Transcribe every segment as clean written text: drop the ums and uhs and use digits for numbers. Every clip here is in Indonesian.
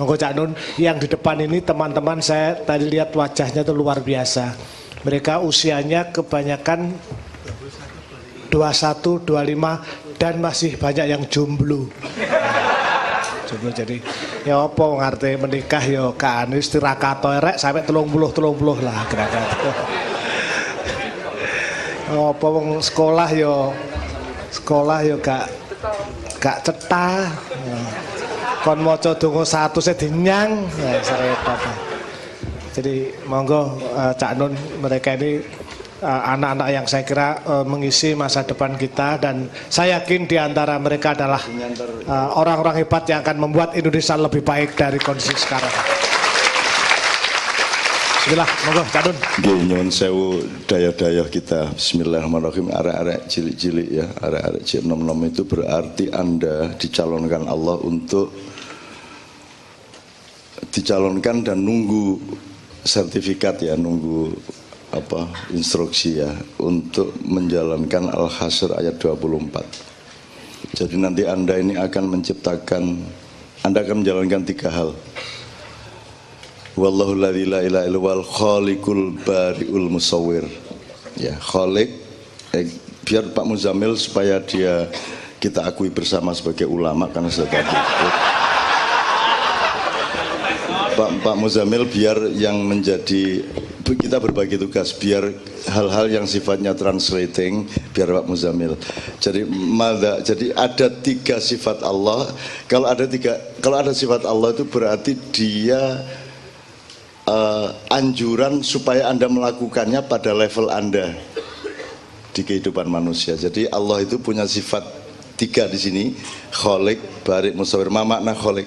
Monggo Cak Nun, yang di depan ini teman-teman saya tadi lihat wajahnya itu luar biasa. Mereka usianya kebanyakan 21, 25 dan masih banyak yang jomblo. Jomblo jadi ya apa ngerti menikah ya kan istirahat erek sampai 30 lah kira-kira. Apa wong sekolah ya gak cetha. Kon maca donga 100 dinyang ya serepot. Jadi monggo Cak Nun, mereka ini anak-anak yang saya kira mengisi masa depan kita, dan saya yakin di antara mereka adalah orang-orang hebat yang akan membuat Indonesia lebih baik dari kondisi sekarang. Bismillah, monggo Cak Nun. Nggih nyuwun sewu daya-daya kita. Bismillahirrahmanirrahim. Arek-arek cilik-cilik ya, arek-arek cik nom-nom itu berarti Anda dicalonkan Allah untuk dicalonkan dan nunggu sertifikat ya, nunggu instruksi ya untuk menjalankan Al-Hasyr ayat 24. Jadi nanti Anda ini akan menjalankan 3 hal. Wallahu la ilaha illa huwal khaliqul bari'ul musawwir. Ya, khaliq biar Pak Muzamil supaya kita akui bersama sebagai ulama karena sudah tadi. Pak Muzamil biar yang menjadi, kita berbagi tugas biar hal-hal yang sifatnya translating biar Pak Muzamil. Jadi ada 3 sifat Allah. Kalau ada sifat Allah itu berarti dia anjuran supaya Anda melakukannya pada level Anda di kehidupan manusia. Jadi Allah itu punya sifat 3 di sini, Khaliq, Bari', Musawwir. Ma makna Khaliq?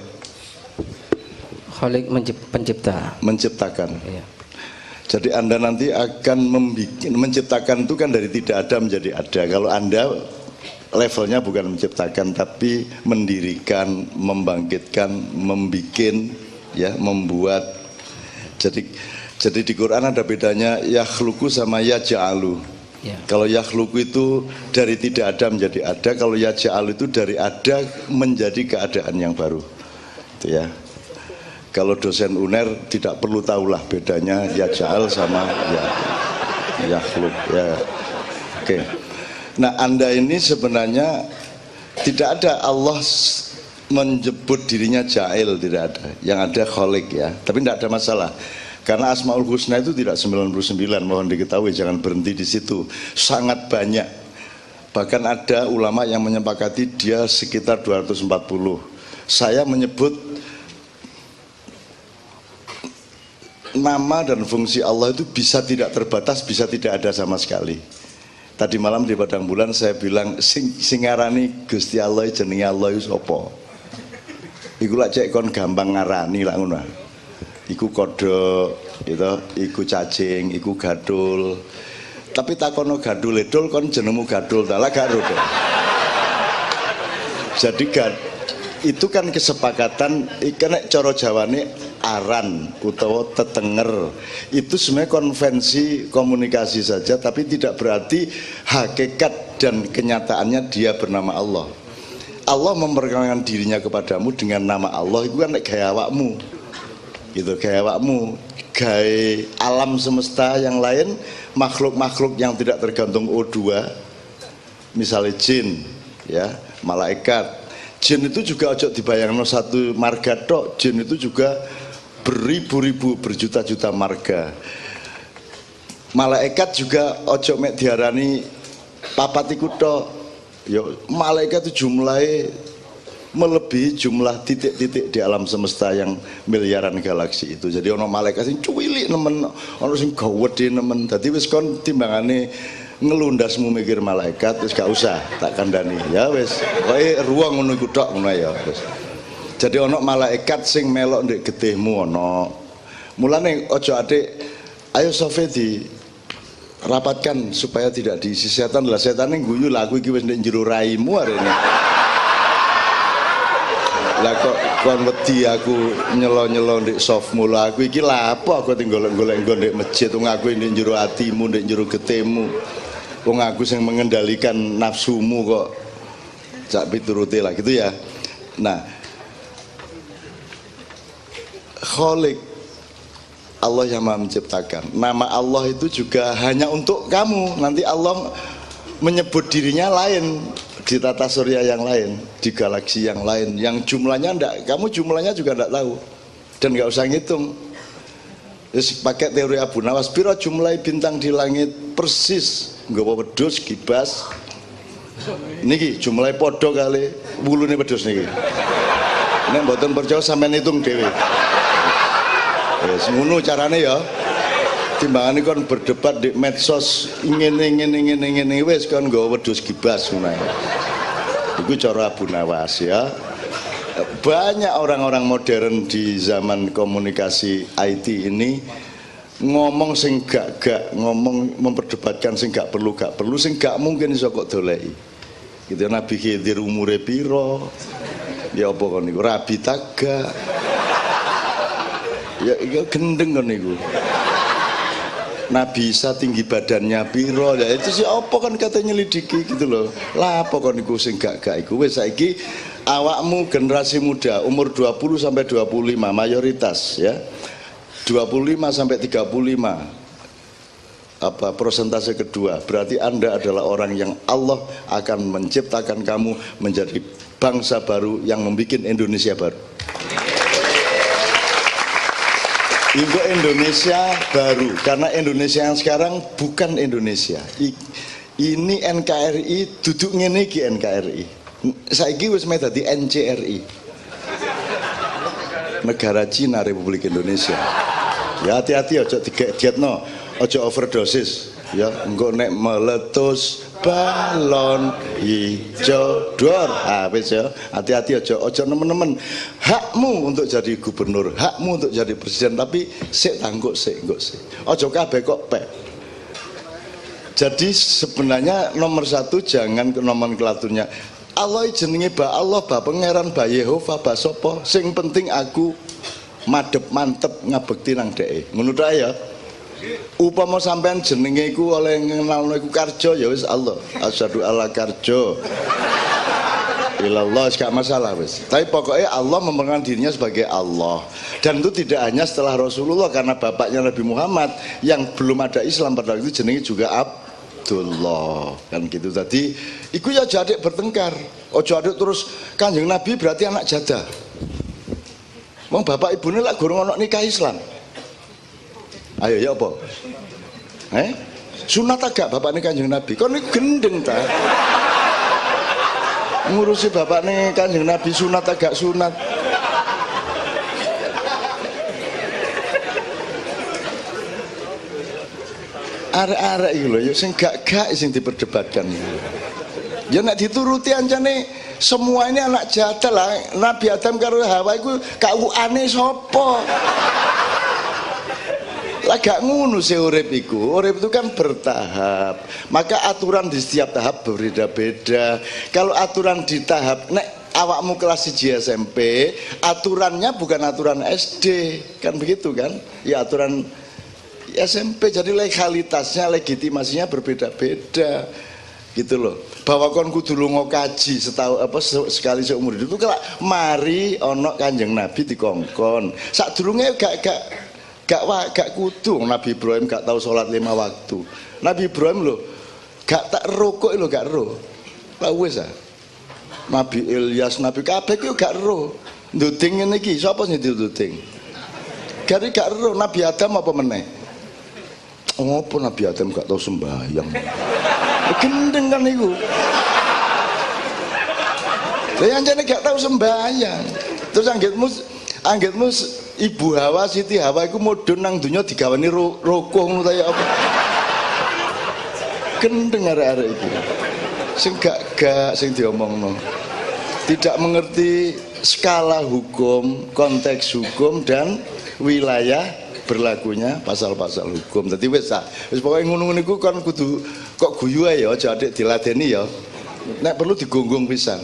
Khaliq pencipta. Menciptakan. Iya. Jadi Anda nanti akan menciptakan itu kan dari tidak ada menjadi ada. Kalau Anda levelnya bukan menciptakan tapi mendirikan, membangkitkan, membikin, ya, membuat. Jadi di Quran ada bedanya yakhluqu sama yaj'alu. Ya. Kalau yakhluqu itu dari tidak ada menjadi ada, kalau yaj'alu itu dari ada menjadi keadaan yang baru. Itu ya. Kalau dosen UNER tidak perlu tahulah bedanya yaj'al sama yakhluq ya. Oke. Nah, Anda ini sebenarnya tidak ada Allah menyebut dirinya ja'il, tidak ada. Yang ada khaliq ya. Tapi tidak ada masalah. Karena Asmaul Husna itu tidak 99, mohon diketahui, jangan berhenti di situ. Sangat banyak. Bahkan ada ulama yang menyepakati dia sekitar 240. Saya menyebut nama dan fungsi Allah itu bisa tidak terbatas, bisa tidak ada sama sekali. Tadi malam di Padang Bulan saya bilang singarani Gusti Allah jenenge Allah iku sapa? Iku lak cek kon gampang ngarani lak ngono. Iku kodhok, gitu, iku cacing, iku gadul. Tapi takono gadul edul kon jenengmu gadul ta lah gak rodo. Jadi itu kan kesepakatan karena cara Jawane aran utawa tetenger itu sebenarnya konvensi komunikasi saja, tapi tidak berarti hakikat dan kenyataannya dia bernama Allah. Allah memperkenalkan dirinya kepadamu dengan nama Allah itu kan gaya awakmu gitu, gaya awakmu, gaya alam semesta yang lain, makhluk-makhluk yang tidak tergantung O2, misalnya jin ya, malaikat. Jin itu juga ojo dibayangno satu marga tok, jin itu juga beribu-ribu, berjuta-juta marga. Malaikat juga ojo mek diarani papat iku tok. Yo, malaikat itu jumlahnya melebihi jumlah titik-titik di alam semesta yang miliaran galaksi itu. Jadi ono malaikat sing cuwilik nemen, ono sing gawedhe nemen. Dadi wis kon timbangane ngelundasmu mikir malaikat wis gak usah tak kandhani. Ya wis, kowe ruang ngono iku tok ngono ya wis. Jadi ono malaikat sing melok ndek getihmu ono. Mulane ojo adik, ayo Sofedi rapatkan supaya tidak diisi setan. Lah setane guyu lah aku iki wis ndek jero raimu arene. Lah kok kon wedi aku nyelo-nyelo ndek softmu, lah aku iki lha apa aku golek-golek nggo ndek masjid, wong aku ndek jero atimu, ndek jero getihmu. Wong aku sing mengendalikan nafsumu kok cak pituruti lah gitu ya. Nah, Kholik, Allah yang Maha menciptakan. Nama Allah itu juga hanya untuk kamu. Nanti Allah menyebut dirinya lain di tata surya yang lain, di galaksi yang lain, yang jumlahnya enggak, kamu jumlahnya juga enggak tahu dan enggak usah ngitung. Terus pakai teori Abu Nawas, piro jumlah bintang di langit persis, nggawa wedhus gibas. Niki jumlah podo kali wulune wedhus niki. Nek mboten percaya sampean hitung dhewe. Wis ngono carane ya. Timbangane kon berdebat di medsos ingin wis kon nggawa wedhus gibas ngono. Iku cara Abu Nawas ya. Banyak orang-orang modern di zaman komunikasi IT ini ngomong sing gak ngomong memperdebatkan sing gak perlu sing gak mungkin iso kok doleki. Gitu Nabi Khidir umure piro? Ya apa kon niku rabi taga. Ya gendeng kon niku. Nabi Isa tinggi badannya piro, ya itu sih apa kan katanya nyelidiki gitu loh. Lah apa kon niku sing gak iku wis saiki awakmu generasi muda umur 20 sampai 25 mayoritas ya. 25 sampai 35 apa persentase kedua, berarti Anda adalah orang yang Allah akan menciptakan kamu menjadi bangsa baru yang membuat Indonesia baru. Untuk Indonesia baru, karena Indonesia yang sekarang bukan Indonesia. Ini NKRI duduk ngene iki NKRI. Saiki wis meh dadi NCRI. Negara Cina Republik Indonesia. Ya hati-hati aja digetno, aja overdosis. Ya engko nek meletus balon hijau dor. Wis ya, hati-hati aja nemen-nemen. Hakmu untuk jadi gubernur, hakmu untuk jadi presiden, tapi sik tangguh sik. Aja kabeh kok pek. Jadi sebenarnya nomor satu jangan ke nomenklaturnya. Allah jenenge ba Allah, ba pangeran, ba Yehova, ba sapa. Sing penting aku madhep mantep ngabekti nang dheke. Ngono ta ya. Upama sampean jenenge iku oleh ngenalno iku Karjo ya wis Allah. Asyhadu alla Karjo. Ilallah gak masalah wis. Tapi pokoknya Allah memperkenalkan dirinya sebagai Allah. Dan itu tidak hanya setelah Rasulullah, karena bapaknya Nabi Muhammad yang belum ada Islam pada waktu itu jenenge juga Abdullah. Kan gitu tadi. Iku ya jadi bertengkar. Ojo aduk terus Kanjeng Nabi berarti anak jadah. Wong bapak ibune lak gorong ono nikah Islam. Ayo ya apa? Sunat agak bapak ini Kanjeng Nabi. Kon ini gendeng ta? Ngurusi bapak ini Kanjeng Nabi sunat agak sunat. Arek-arek iki lho ya sing gak sing diperdebatkan. Ya nek dituruti ancane semua ini anak jadah lah. Nabi Adam karo Hawa iku kauane sapa? Lah gak ngono sih urip iku. Urip itu kan bertahap. Maka aturan di setiap tahap berbeda-beda. Kalau aturan di tahap nek awakmu kelas 1 SMP, aturannya bukan aturan SD. Kan begitu kan? Ya aturan SMP, jadi legalitasnya, legitimasinya berbeda-beda. Gitu loh. Bahwa kon kudu lunga kaji sekali seumur hidup itu kalau mari ono Kanjeng Nabi dikongkon. Sadurunge gak kudu. Nabi Ibrahim gak tahu sholat 5 waktu. Nabi Ibrahim loh gak tak rokok lo gak ro. Lah wis ah. Nabi Ilyas, Nabi kabeh ku gak ro. Nduding ngene iki, sapa sing nduding? Gari gak ro. Nabi Adam apa meneh? Ngopo Nabi Adam gak tahu sembahyang? Gendeng kan iku. Lah anjane gak tahu sembahyang. Terus anggitmu Ibu Hawa, Siti Hawa iku mudhun nang donya digawani rokok ngono ta ya apa? Gendeng arek-arek iki. Sing gak sing diomongno. Tidak mengerti skala hukum, konteks hukum dan wilayah berlakunya pasal-pasal hukum. Dadi wis pokoke ngono-ngono iku kan kudu kok guyu ae ya, aja adik diladeni ya. Nek perlu digonggung pisan.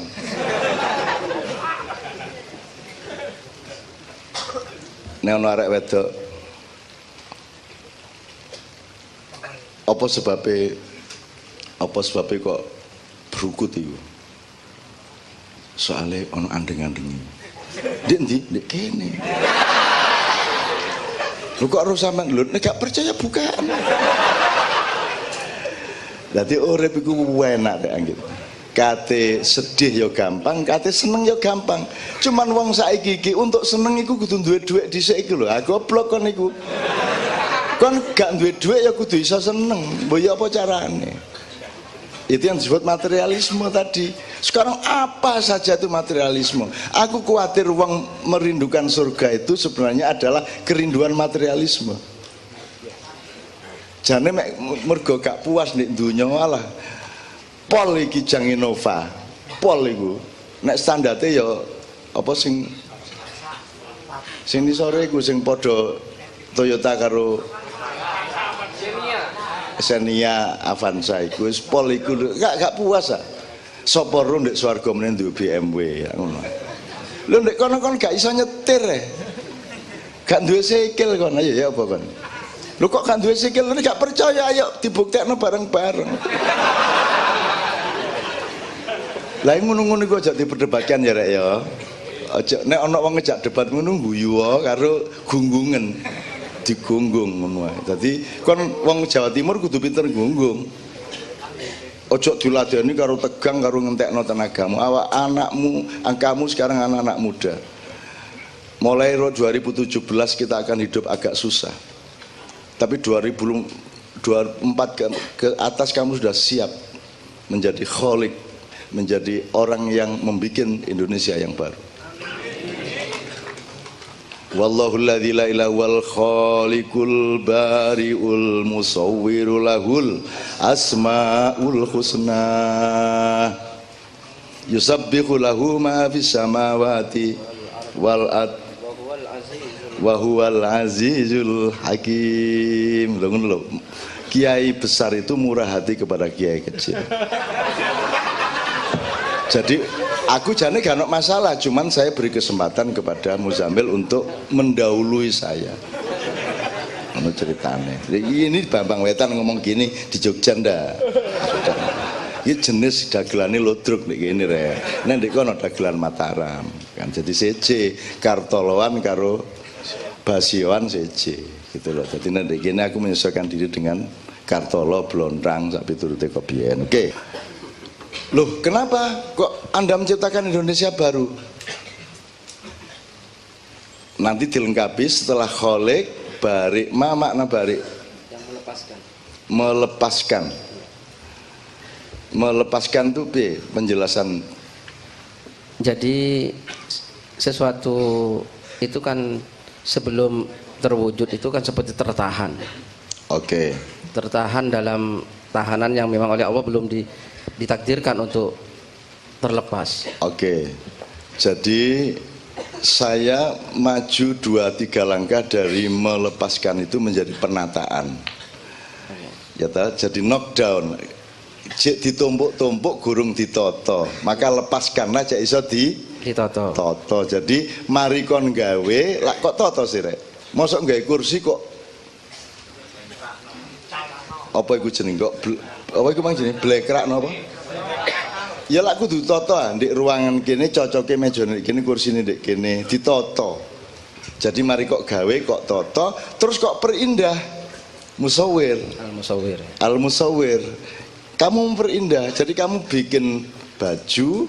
Nek ono arek wedok apa sebabnya kok berukut iku? Soale ono andeng-andengi. Ndek ndi? Ndek kene. Lu kok harus sampean lho nek gak percaya bukaan. Dadi urip iku enak nek anggit. Kate sedih ya gampang, kate seneng ya gampang. Cuman wong saiki iki untuk seneng iku kudu duwe dhuwit dhisik iki lho. Aku goblok kon niku. Kon gak duwe dhuwit ya kudu iso seneng. Mbok ya apa carane? Itu yang disebut materialisme tadi. Sekarang apa saja itu materialisme. Aku khawatir wong merindukan surga itu sebenarnya adalah kerinduan materialisme. Jane mek mergo gak puas nek dunya alah. Pol iki jang Innova. Pol iku nek standarte ya apa sing sore iku sing padha Toyota karo Xenia Avanza iku wis pol iku gak puas ah. Sapa ro ndek swarga meneh duwe BMW ngono. Lho ndek kono-kono gak iso nyetir gak duwe sikil kon ayo ya apa kon. Lho kok gak duwe sikil nek gak percaya ayo dibuktekno bareng-bareng. Lah ngono-ngono iku aja diperdebatkan ya rek ya. Aja nek ana wong ngejak debat ngono guyu karo gunggungan. Digunggung ngono wae. Dadi kon wong Jawa Timur kudu pinter gunggung. Ojo diladeni karo tegang karo ngentekno tenagamu. Awak anakmu, angkamu sekarang anak-anak muda. Mulai 2017 kita akan hidup agak susah. Tapi 2024 ke atas kamu sudah siap menjadi kholik, menjadi orang yang membuat Indonesia yang baru. Wallahu alladzi la ilaha wal khaliqul bari'ul musawwiru lahul asmaul husna yusabbihu lahu ma fis samawati wal ard wa huwal azizul hakim. Lho kiai besar itu murah hati kepada kiai kecil. Jadi aku jane gak ada masalah, cuman saya beri kesempatan kepada Muzamil untuk mendahului saya. Ono ceritane. Ini Bambang Wetan ngomong gini di Jogja ndak. Ini jenis dagelane lodruk nek kene rek. Nek ndek kono dagelan Mataram. Kan jadi CC Kartoloan karo Basioan CC gitu loh. Jadi nek ndek kene aku menyesuaikan diri dengan Kartolo Blontrang sak piturute kok biyen. Oke. Loh, kenapa kok Anda menciptakan Indonesia baru? Nanti dilengkapi setelah kholik, barik, makna barik? Yang melepaskan. Melepaskan. Melepaskan itu penjelasan. Jadi sesuatu itu kan sebelum terwujud itu kan seperti tertahan. Oke. Tertahan dalam tahanan yang memang oleh Allah belum ditakdirkan untuk terlepas. Oke. Jadi saya maju 2-3 langkah dari melepaskan itu menjadi penataan. Ya ta? Jadi knockdown. Ditumpuk-tumpuk gurung ditoto. Maka lepaskanlah cek iso ditoto. Toto. Jadi mari kon gawe, lak kok toto sih rek. Mosok gawe kursi kok apa iku jeneng kok apa iku mang jeneng blekrak napa? Ya lak kudu toto ndek ruangan kene cocoke meja ndek kene kursine ndek kene ditoto. Jadi mari kok gawe kok toto terus kok perindah. Musawwir. Al-musawwir. Al-musawwir. Kamu memperindah. Jadi kamu bikin baju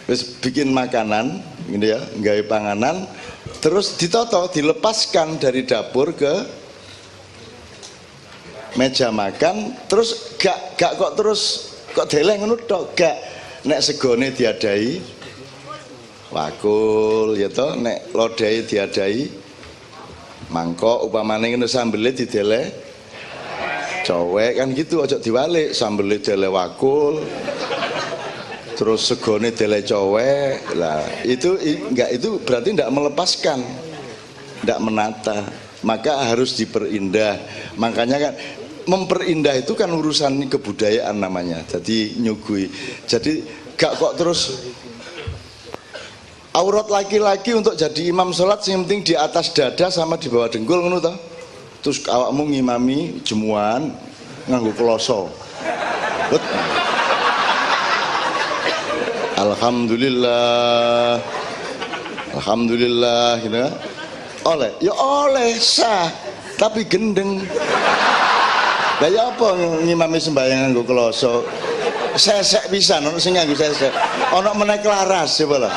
terus bikin makanan gitu ya, gawe panganan terus ditoto, dilepaskan dari dapur ke meja makan terus gak kok terus kok deleng ngono tok gak nek segone diadai wakul ya toh nek lodai diadai mangkok upamane ngono sambele didele cowek kan gitu aja diwalik sambele dele wakul terus segone dele cowek lah itu enggak itu berarti enggak melepaskan enggak menata maka harus diperindah makanya kan memperindah itu kan urusan kebudayaan namanya jadi nyugui jadi gak kok terus aurat laki-laki untuk jadi imam sholat yang penting di atas dada sama di bawah dengkul ngono toh terus awakmu ngimami jemuan nganggo kloso Alhamdulillah Alhamdulillah gitu kan Oleh, ya oleh sah, tapi gendeng. Lah ya apa ngimami sembahyang nganggo kloso? Sesek pisan ono sing nganggo sesek. Ono meneh klaras coba lah.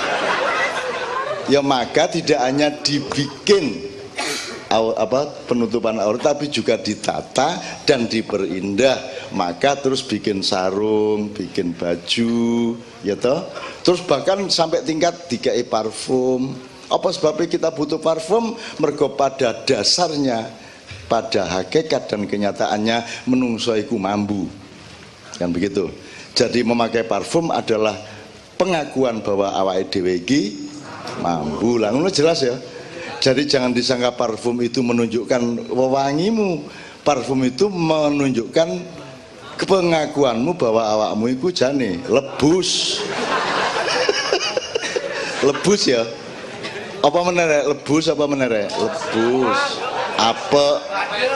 Ya maka tidak hanya dibikin penutupan aurat tapi juga ditata dan diperindah. Maka terus bikin sarung, bikin baju, ya toh. Terus bahkan sampai tingkat dikai parfum. Apa sebabnya kita butuh parfum? Mergo pada dasarnya, pada hakikat dan kenyataannya menungso iku mambu. Kan begitu. Jadi memakai parfum adalah pengakuan bahwa awake dhewe iki mampu lah, ngono jelas ya. Jadi jangan disangka parfum itu menunjukkan wewangimu. Parfum itu menunjukkan pengakuanmu bahwa awakmu itu jane lebus. Lebus ya. Apa menerek? Lebus apa menerek? Lebus. Apek,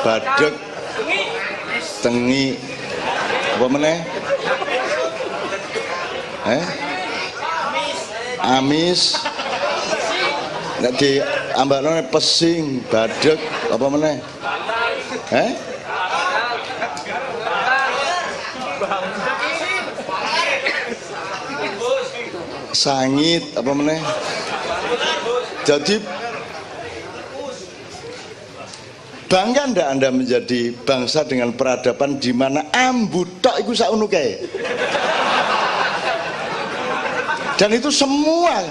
badek, tengi. Apa meneh? Amis. Nek di ambakno pesing, badek, apa meneh? Sangit, apa meneh? Jadi bangga ndak Anda menjadi bangsa dengan peradaban di mana ambu tok iku sak ngono kae. Dan itu semua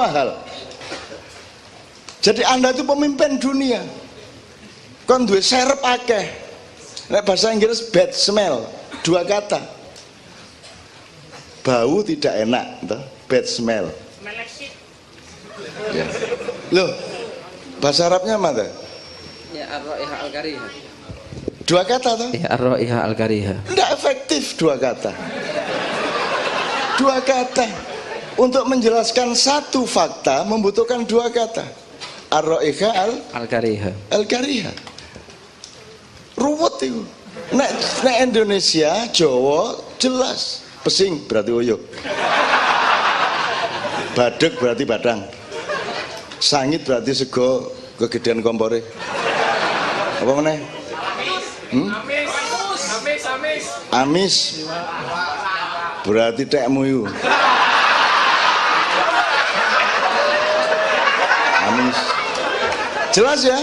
hal. Jadi Anda itu pemimpin dunia. Kon duwe serep akeh. Nek bahasa Inggris bad smell, 2 kata. Bau tidak enak, toh? Bad smell. Ya. Loh, bahasa Arabnya mana? Ya ar-ra'iha al-kariha. 2 kata toh? Ya ar-ra'iha al-kariha. Tidak efektif 2 kata. 2 kata. Untuk menjelaskan satu fakta membutuhkan 2 kata. Ar-ra'iha al-kariha. Al-kariha. Ruwet itu. Nek Indonesia, Jawa jelas. Pesing berarti uyuh. Badek berarti badang. Sangit berarti sego kegedean kompore. Apa meneh? Amis. Berarti tekmu iku. Amis. Jelas ya?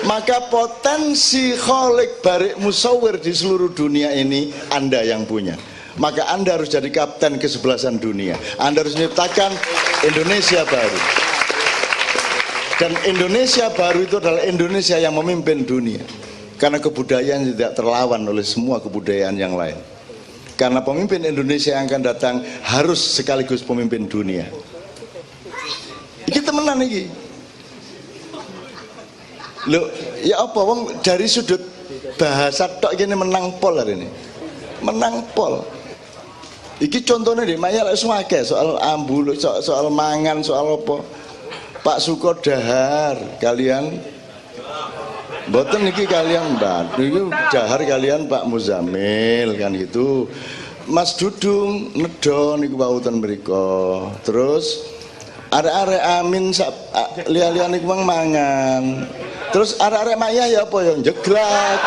Maka potensi kholik barik musawir di seluruh dunia ini Anda yang punya. Maka Anda harus jadi kapten kesebelasan dunia. Anda harus menciptakan Indonesia baru. Dan Indonesia baru itu adalah Indonesia yang memimpin dunia. Karena kebudayaan tidak terlawan oleh semua kebudayaan yang lain. Karena pemimpin Indonesia yang akan datang harus sekaligus pemimpin dunia. Iki temenan iki. Loh, ya apa wong dari sudut bahasa tok gini menang pol hari ini. Menang pol. Iki contohnya di Maya lek suwake soal ambu, soal mangan, soal apa. Pak Suko dahar kalian mboten niki kalian Mbak. Niki dahar kalian Pak Muzamil kan gitu. Mas Dudung nedo niku wauten mriku. Terus arek-arek Amin liya-liya niku mangan. Terus arek-arek Maya ya apa ya jeglak.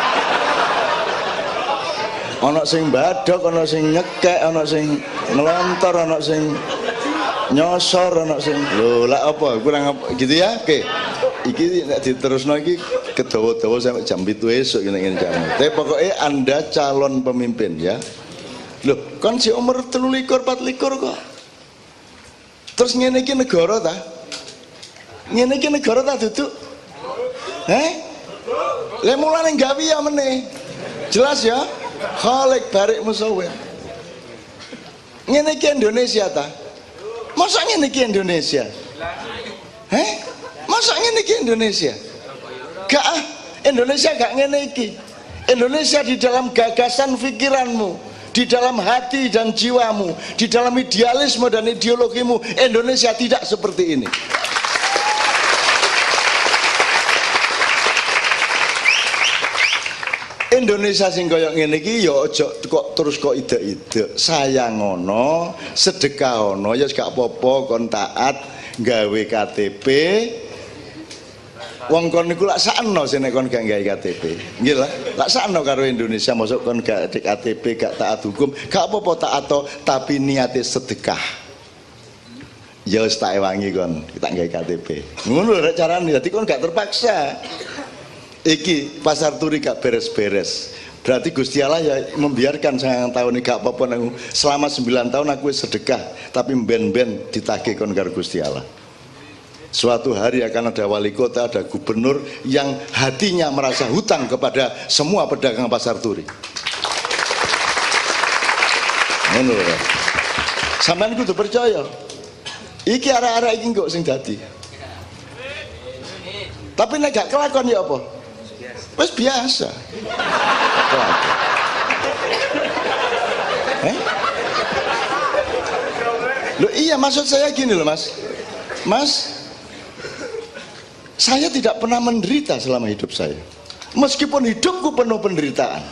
Ana sing badok, ana sing nyekek, ana sing ngelontor, ana sing nyosor, ana sing lho lak apa kurang apa gitu ya. Oke. Iki nek diterusno iki kedawa-dawa sampai jam 7 esuk ngene-ngene jam. Tapi pokoknya Anda calon pemimpin ya. Loh, kan si umur 23 24 kok. Terus ngene iki negara ta? Ngene iki negara ta duduk? Lah mulane gawe ya meneh. Jelas ya? Khalik barik musawir. Ngene iki Indonesia ta? Masa ngene iki Indonesia? Masa ngene iki Indonesia? Gak Indonesia gak ngene iki. Indonesia di dalam gagasan pikiranmu, di dalam hati dan jiwamu, di dalam idealisme dan ideologimu, Indonesia tidak seperti ini. Indonesia sing koyo ngene iki ya aja kok terus kok ide-ide. Sayang ngono, sedekah ono ya gak apa-apa kon taat gawe KTP Wong kon niku lak sakno sing nek kon gak gawe KTP. Nggih lah, lak sakno karo Indonesia mosok kon gak KTP, gak taat hukum, gak apa-apa taat tapi niate sedekah. Ya wis tak ewangi kon, tak gawe KTP. Ngono rek carane, dadi kon gak terpaksa. Iki pasar turi gak beres-beres. Berarti Gusti Allah ya membiarkan sayang tahun ini gak apa-apa selama 9 tahun aku sedekah, tapi ben-ben ditagih kon karo Gusti Allah. Suatu hari akan ada wali kota, ada gubernur yang hatinya merasa hutang kepada semua pedagang pasar turi. Ngono lho. Sampeyan kudu percaya. Iki arek-arek iki kok sing dadi. Tapi nek gak kelakon ya apa? Wis biasa. Loh iya, maksud saya gini loh Mas. Mas, saya tidak pernah menderita selama hidup saya. Meskipun hidupku penuh penderitaan.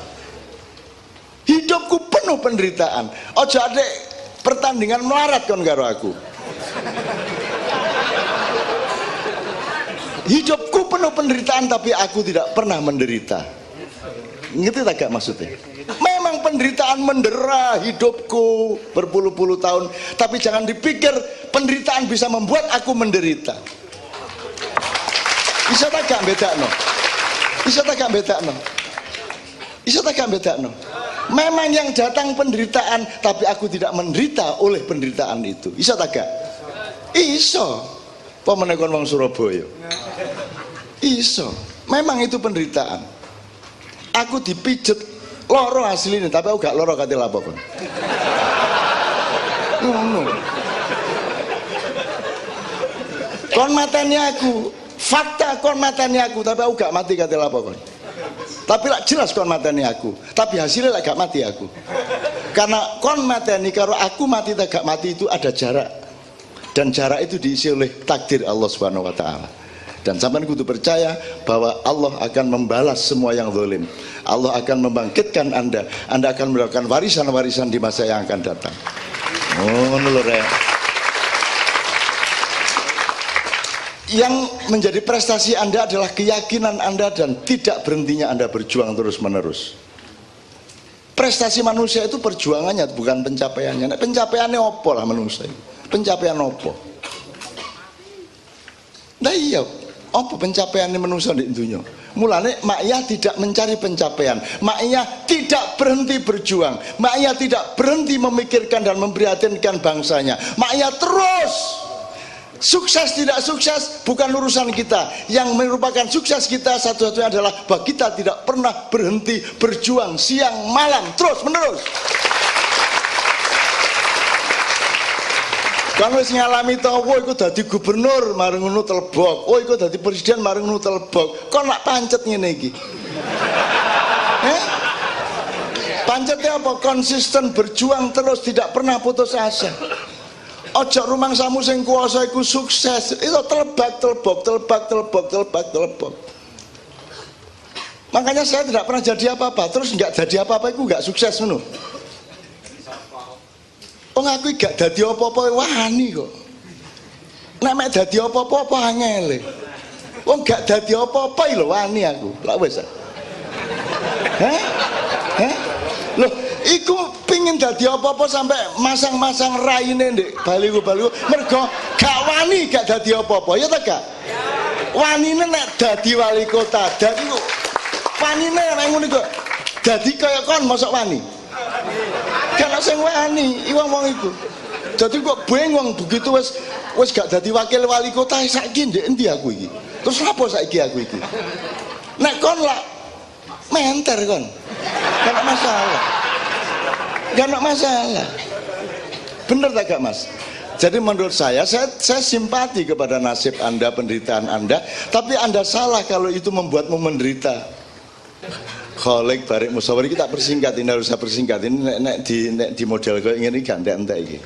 Hidupku penuh penderitaan. Ojo adek pertandingan melarat kon karo aku. Hidupku penuh penderitaan tapi aku tidak pernah menderita. Ngerti tak gak maksudnya? Memang penderitaan mendera hidupku berpuluh-puluh tahun, tapi jangan dipikir penderitaan bisa membuat aku menderita. Bisa tak gak bedakno? Bisa tak gak bedakno? Bisa tak gak bedakno? Memang yang datang penderitaan, tapi aku tidak menderita oleh penderitaan itu. Bisa tak gak? Iso. Pemenekon wong Surabaya. Iso. Memang itu penderitaan. Aku dipijet loro aslinya, tapi aku gak loro kate lapo kon. Ngono. Kon mateni aku, fakta kon mateni aku, tapi aku gak mati kate lapo kon. Tapi lak jelas kon mateni aku, tapi hasilnya lak gak mati aku. Karena kon mateni karo aku mati tak gak mati itu ada jarak. Dan jarak itu diisi oleh takdir Allah Subhanahu wa taala. Dan sampean kudu percaya bahwa Allah akan membalas semua yang zalim. Allah akan membangkitkan Anda. Anda akan mendapatkan warisan-warisan di masa yang akan datang. Ngono lho rek. Yang menjadi prestasi Anda adalah keyakinan Anda dan tidak berhentinya Anda berjuang terus-menerus. Prestasi manusia itu perjuangannya, bukan pencapaiannya. Nek pencapaiannya opo lah manusia itu? Pencapaian opo? Nah iya, apa pencapaiannya manusia di dunia? Mulane Ma'iyah tidak mencari pencapaian, Ma'iyah tidak berhenti berjuang, Ma'iyah tidak berhenti memikirkan dan memprihatinkan bangsanya. Ma'iyah terus. Sukses tidak sukses bukan urusan kita. Yang merupakan sukses kita satu-satunya adalah bahwa kita tidak pernah berhenti berjuang siang malam terus menerus. Kan wis ngalami to, oh iku dadi gubernur mareng ngono telebok, oh iku dadi presiden mareng ngono telebok. Kok nak pancet ngene iki? Pancetnya apa? Konsisten berjuang terus, tidak pernah putus asa. Ojo rumangsamu sing kuasa iku sukses, itu telebak. Makanya saya tidak pernah jadi apa-apa, terus nggak jadi apa-apa iku nggak sukses ngono. Oh aku gak dadi apa-apa wani kok. Nek mek dadi apa-apa angel. Wong gak dadi apa-apa lho wani aku. Lah wis. Loh, iku pingin dadi apa-apa sampai masang-masang raine ndek baliku-baliku mergo gak wani gak dadi apa-apa. Ya ta gak? Wanine nek dadi wali kota, dadi kok wanine nek ngono kok. Dadi kaya kon mosok wani. Karena sing wani wong iku. Dadi kok bengong begitu wis gak dadi wakil wali kota saiki ndek endi aku iki. Terus apa saiki aku iki? Nek kon lak menter kon. Gak ada masalah. Gak ada masalah. Bener tak gak Mas? Jadi menurut saya simpati kepada nasib Anda, penderitaan Anda, tapi Anda salah kalau itu membuatmu menderita. Kholek barek musawir kita persingkat, ini harus saya persingkat, ini nek di model kayak gini ganti-ganti ini.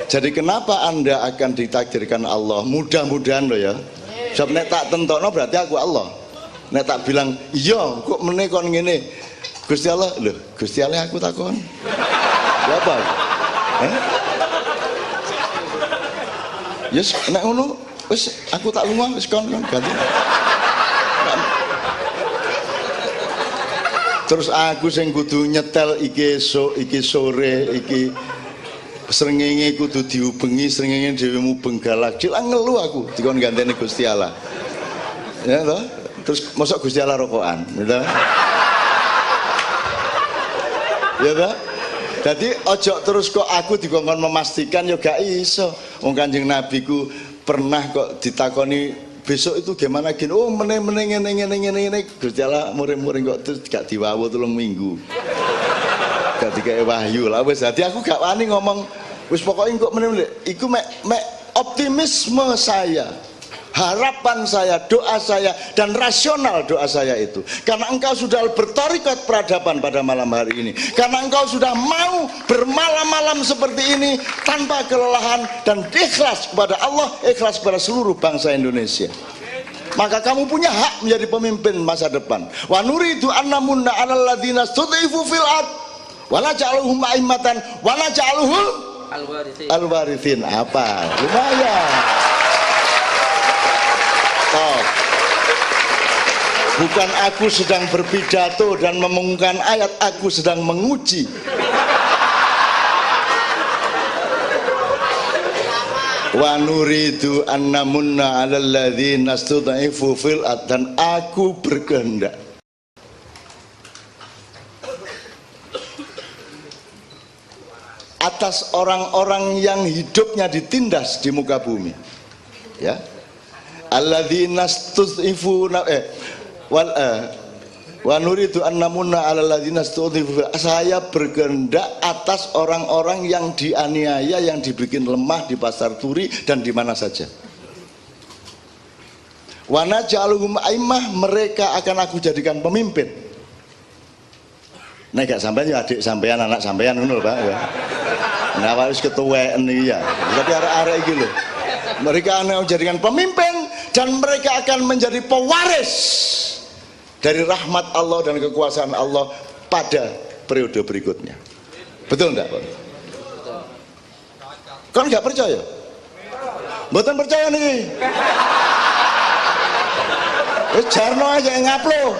Jadi kenapa Anda akan ditakdirkan Allah? Mudah-mudahan loh ya. Sebab nek tak tentokno berarti aku Allah. Nek tak bilang iya kok meneh kon ngene. Gusti Allah, loh Gusti Allah aku takon. Ya apa? Yes, nek ngono wis aku tak lunga wis kon ganti. Terus aku sing kudu nyetel iki esuk, iki sore, iki srengenge kudu diubengi, srengenge dhewe mubeng galak. Cil ngeluh aku dikon gantene Gusti Allah. Ya toh? Terus mosok Gusti Allah rokokan, gitu. Ya toh? Jadi ojo terus kok aku dikongkon memastikan ya gak iso. Wong Kanjeng Nabi ku pernah kok ditakoni besok itu gimana gini, oh meneng ngene Gusti Allah muring-muring kok terus gak diwawu 3 minggu. Gak dikei wahyu lah wis. Dadi aku gak wani ngomong wis pokoke kok meneng iku mek optimisme saya. Harapan saya, doa saya, dan rasional doa saya itu karena engkau sudah bertorikot peradaban pada malam hari ini, karena engkau sudah mau bermalam-malam seperti ini tanpa kelelahan dan ikhlas kepada Allah, ikhlas kepada seluruh bangsa Indonesia, maka kamu punya hak menjadi pemimpin masa depan. Wa nuridu annamunna 'alal ladzina stud'ifu fil ard wa naj'aluhum a'immatan wa naj'aluhum al-warithin. Apa? Lumayan. Oh. Bukan aku sedang berpidato dan memengungkan ayat, aku sedang menguji. Wa nuridu annamunna 'alal ladzina stud'ifu fil ard, dan aku berkehendak atas orang-orang yang hidupnya ditindas di muka bumi. Ya. Alladzina stud'ifu wa nuridu annamunna 'alal ladzina stud'ifu. Saya berkehendak atas orang-orang yang dianiaya, yang dibikin lemah di pasar turi dan di mana saja. Wa naj'aluhum a'immah, mereka akan aku jadikan pemimpin. Nek gak sampean ya adik sampean, anak sampean ngono lho, Pak ya. Nah, wis ketuweken iki ya. Tapi arek-arek iki lho. Mereka akan menjadikan pemimpin dan mereka akan menjadi pewaris dari rahmat Allah dan kekuasaan Allah pada periode berikutnya. Betul enggak, Pak? Kan nggak percaya? Mboten percaya nih. Wis jarno aja ngaplo.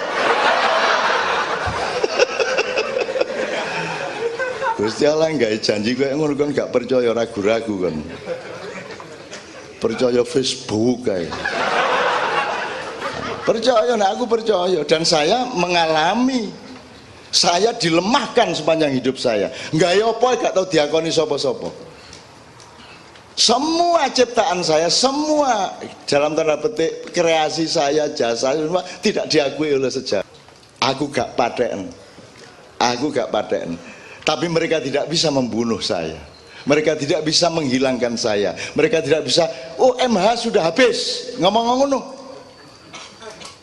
Gusti Allah nggak janji kok ngono kan gak percaya, ragu-ragu kan. Percaya Facebook kayak. Percaya, nah aku percaya dan saya mengalami, saya dilemahkan sepanjang hidup saya. Nggak ya apa gak tahu diakoni sopo-sopo. Semua ciptaan saya, semua dalam tanda petik kreasi saya, jasa semua tidak diakui oleh sejarah. Aku gak paten, tapi mereka tidak bisa membunuh saya. Mereka tidak bisa menghilangkan saya. Mereka tidak bisa, oh MH sudah habis, ngomong ngono.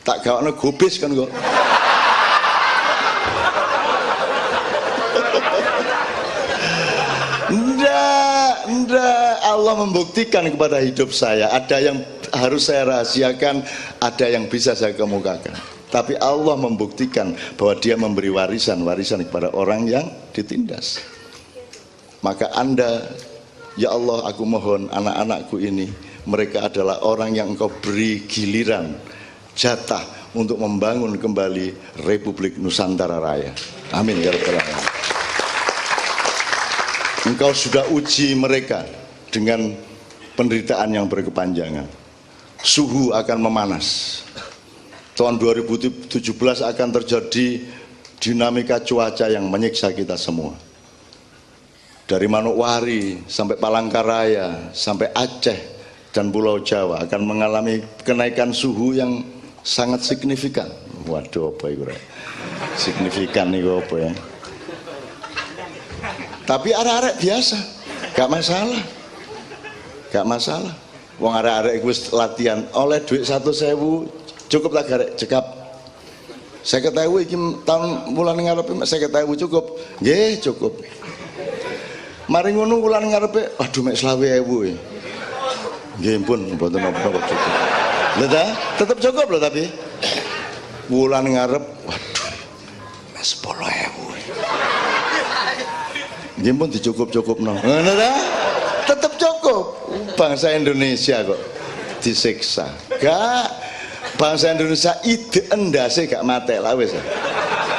Tak gawakno gobis kan kok. Ndak, Allah membuktikan kepada hidup saya. Ada yang harus saya rahasiakan, ada yang bisa saya kemukakan. Tapi Allah membuktikan bahwa Dia memberi warisan kepada orang yang ditindas. Maka Anda, ya Allah, aku mohon anak-anakku ini, mereka adalah orang yang Engkau beri giliran, jatah untuk membangun kembali Republik Nusantara Raya. Amin ya rabbal alamin. Engkau sudah uji mereka dengan penderitaan yang berkepanjangan. Suhu akan memanas. Tahun 2017 akan terjadi dinamika cuaca yang menyiksa kita semua. Dari Manokwari sampai Palangkaraya, sampai Aceh dan Pulau Jawa akan mengalami kenaikan suhu yang sangat signifikan. Waduh, apa itu? Signifikan nih apa ya? Tapi arek-arek biasa, gak masalah. Gak masalah. Wong arek-arek wis latihan oleh duit 1.000 cukup lah garek cekap. 50.000 iki tahun bulan ngarep 50.000 cukup. Nggih, cukup. Mari ngono wulan ngarepe, waduh mek 20.000 ya. Nggih pun mboten apa-apa cukup. Lha ta, tetep cukup lho tapi. Wulan ngarep, waduh mek 10.000. Nggih pun dicukup-cukupno. Ngono ta? Tetep cukup. Bangsa Indonesia kok disiksa. Gak, bangsa Indonesia ide endase gak mate lah wis.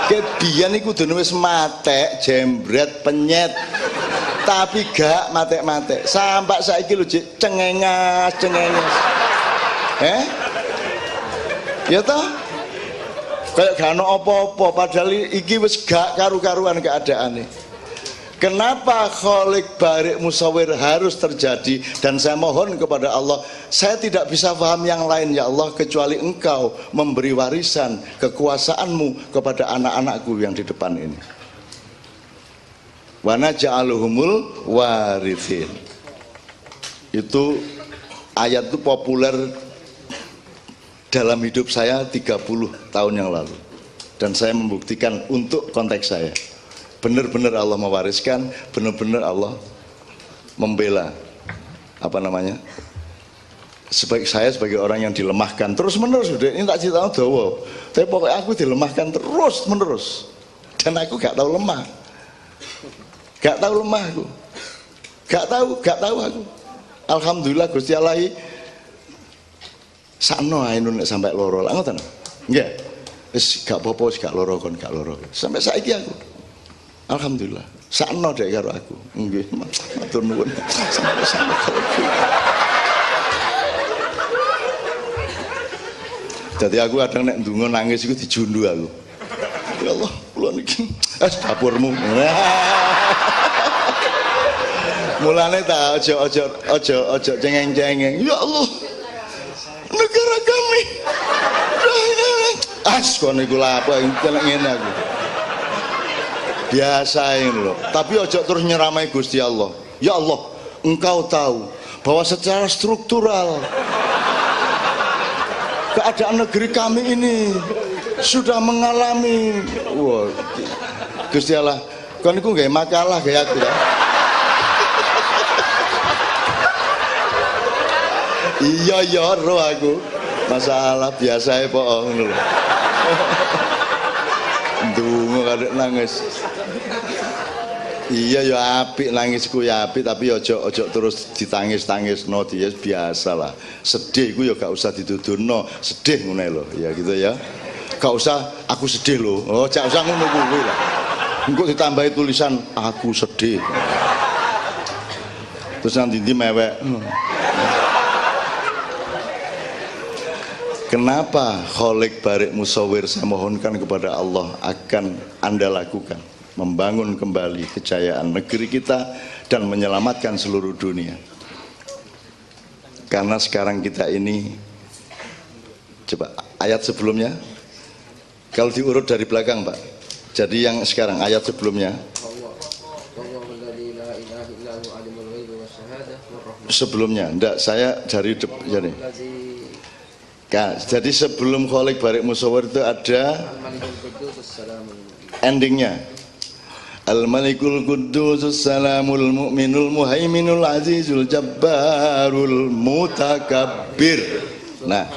Kebiyen iku kudune wis matek, jembret, penyet. Tapi gak matek-matek. Sampai saiki lho Cik, cengengas. Ya toh? Kayak gak ono apa-apa padahal iki wis gak karu-karuan keadaane. Kenapa kholik barik musawir harus terjadi? Dan saya mohon kepada Allah, saya tidak bisa paham yang lain ya Allah kecuali Engkau memberi warisan kekuasaanmu kepada anak-anakku yang di depan ini. Wa naj'aluhumul warithin. Itu ayat itu populer dalam hidup saya 30 tahun yang lalu. Dan saya membuktikan untuk konteks saya. Benar-benar Allah mewariskan, benar-benar Allah membela saya sebagai orang yang dilemahkan terus menerus. Ini tak cerita dawa, tapi pokoknya aku dilemahkan terus menerus dan aku gak tahu lemah, aku gak tahu aku. Alhamdulillah Gusti Allah sakno ae nek sampai loro lah ngoten nggih, wis gak apa-apa, wis gak loro kon gak loro sampai saiki aku. Alhamdulillah, sakno dek karo aku. Nggih, matur nuwun. Sampai karo aku. Jadi aku kadang nek ndonga nangis iku dijundu aku. Ya Allah, kula niki dapurmu. Mulane ta aja cengeng-cengeng. Ya Allah. Negara kami. Kono iku lha apa ngene aku. Biasa ini loh, tapi ojo terus nyeramai Gusti Allah. Ya Allah, Engkau tahu bahwa secara struktural keadaan negeri kami ini sudah mengalami Gusti Allah, kon iku nggih makalah kayak aku ya. Iya roh aku. Masalah biasa ya po ngono lho. Ndonga kadek nangis. Iya ya apik nangisku ya apik tapi ojo terus ditangis-tangisno dia biasa lah. Sedih iku ya gak usah dituduhno, sedih ngene lho ya gitu ya. Gak usah aku sedih lho. Oh, gak usah ngono kuwi lah. Engko ditambahi tulisan aku sedih. Terus nanti mewek. Kenapa kholik barik musawir saya mohonkan kepada Allah akan Anda lakukan membangun kembali kejayaan negeri kita dan menyelamatkan seluruh dunia. Karena sekarang kita ini, coba ayat sebelumnya kalau diurut dari belakang Pak, jadi yang sekarang ayat sebelumnya sebelumnya enggak, saya dari jadi jadi sebelum kholik barik musawir itu ada endingnya Al-Malikul Quddus Salamul Mu'minul Muhaiminul Azizul Jabbarul Mutakabbir. Nah,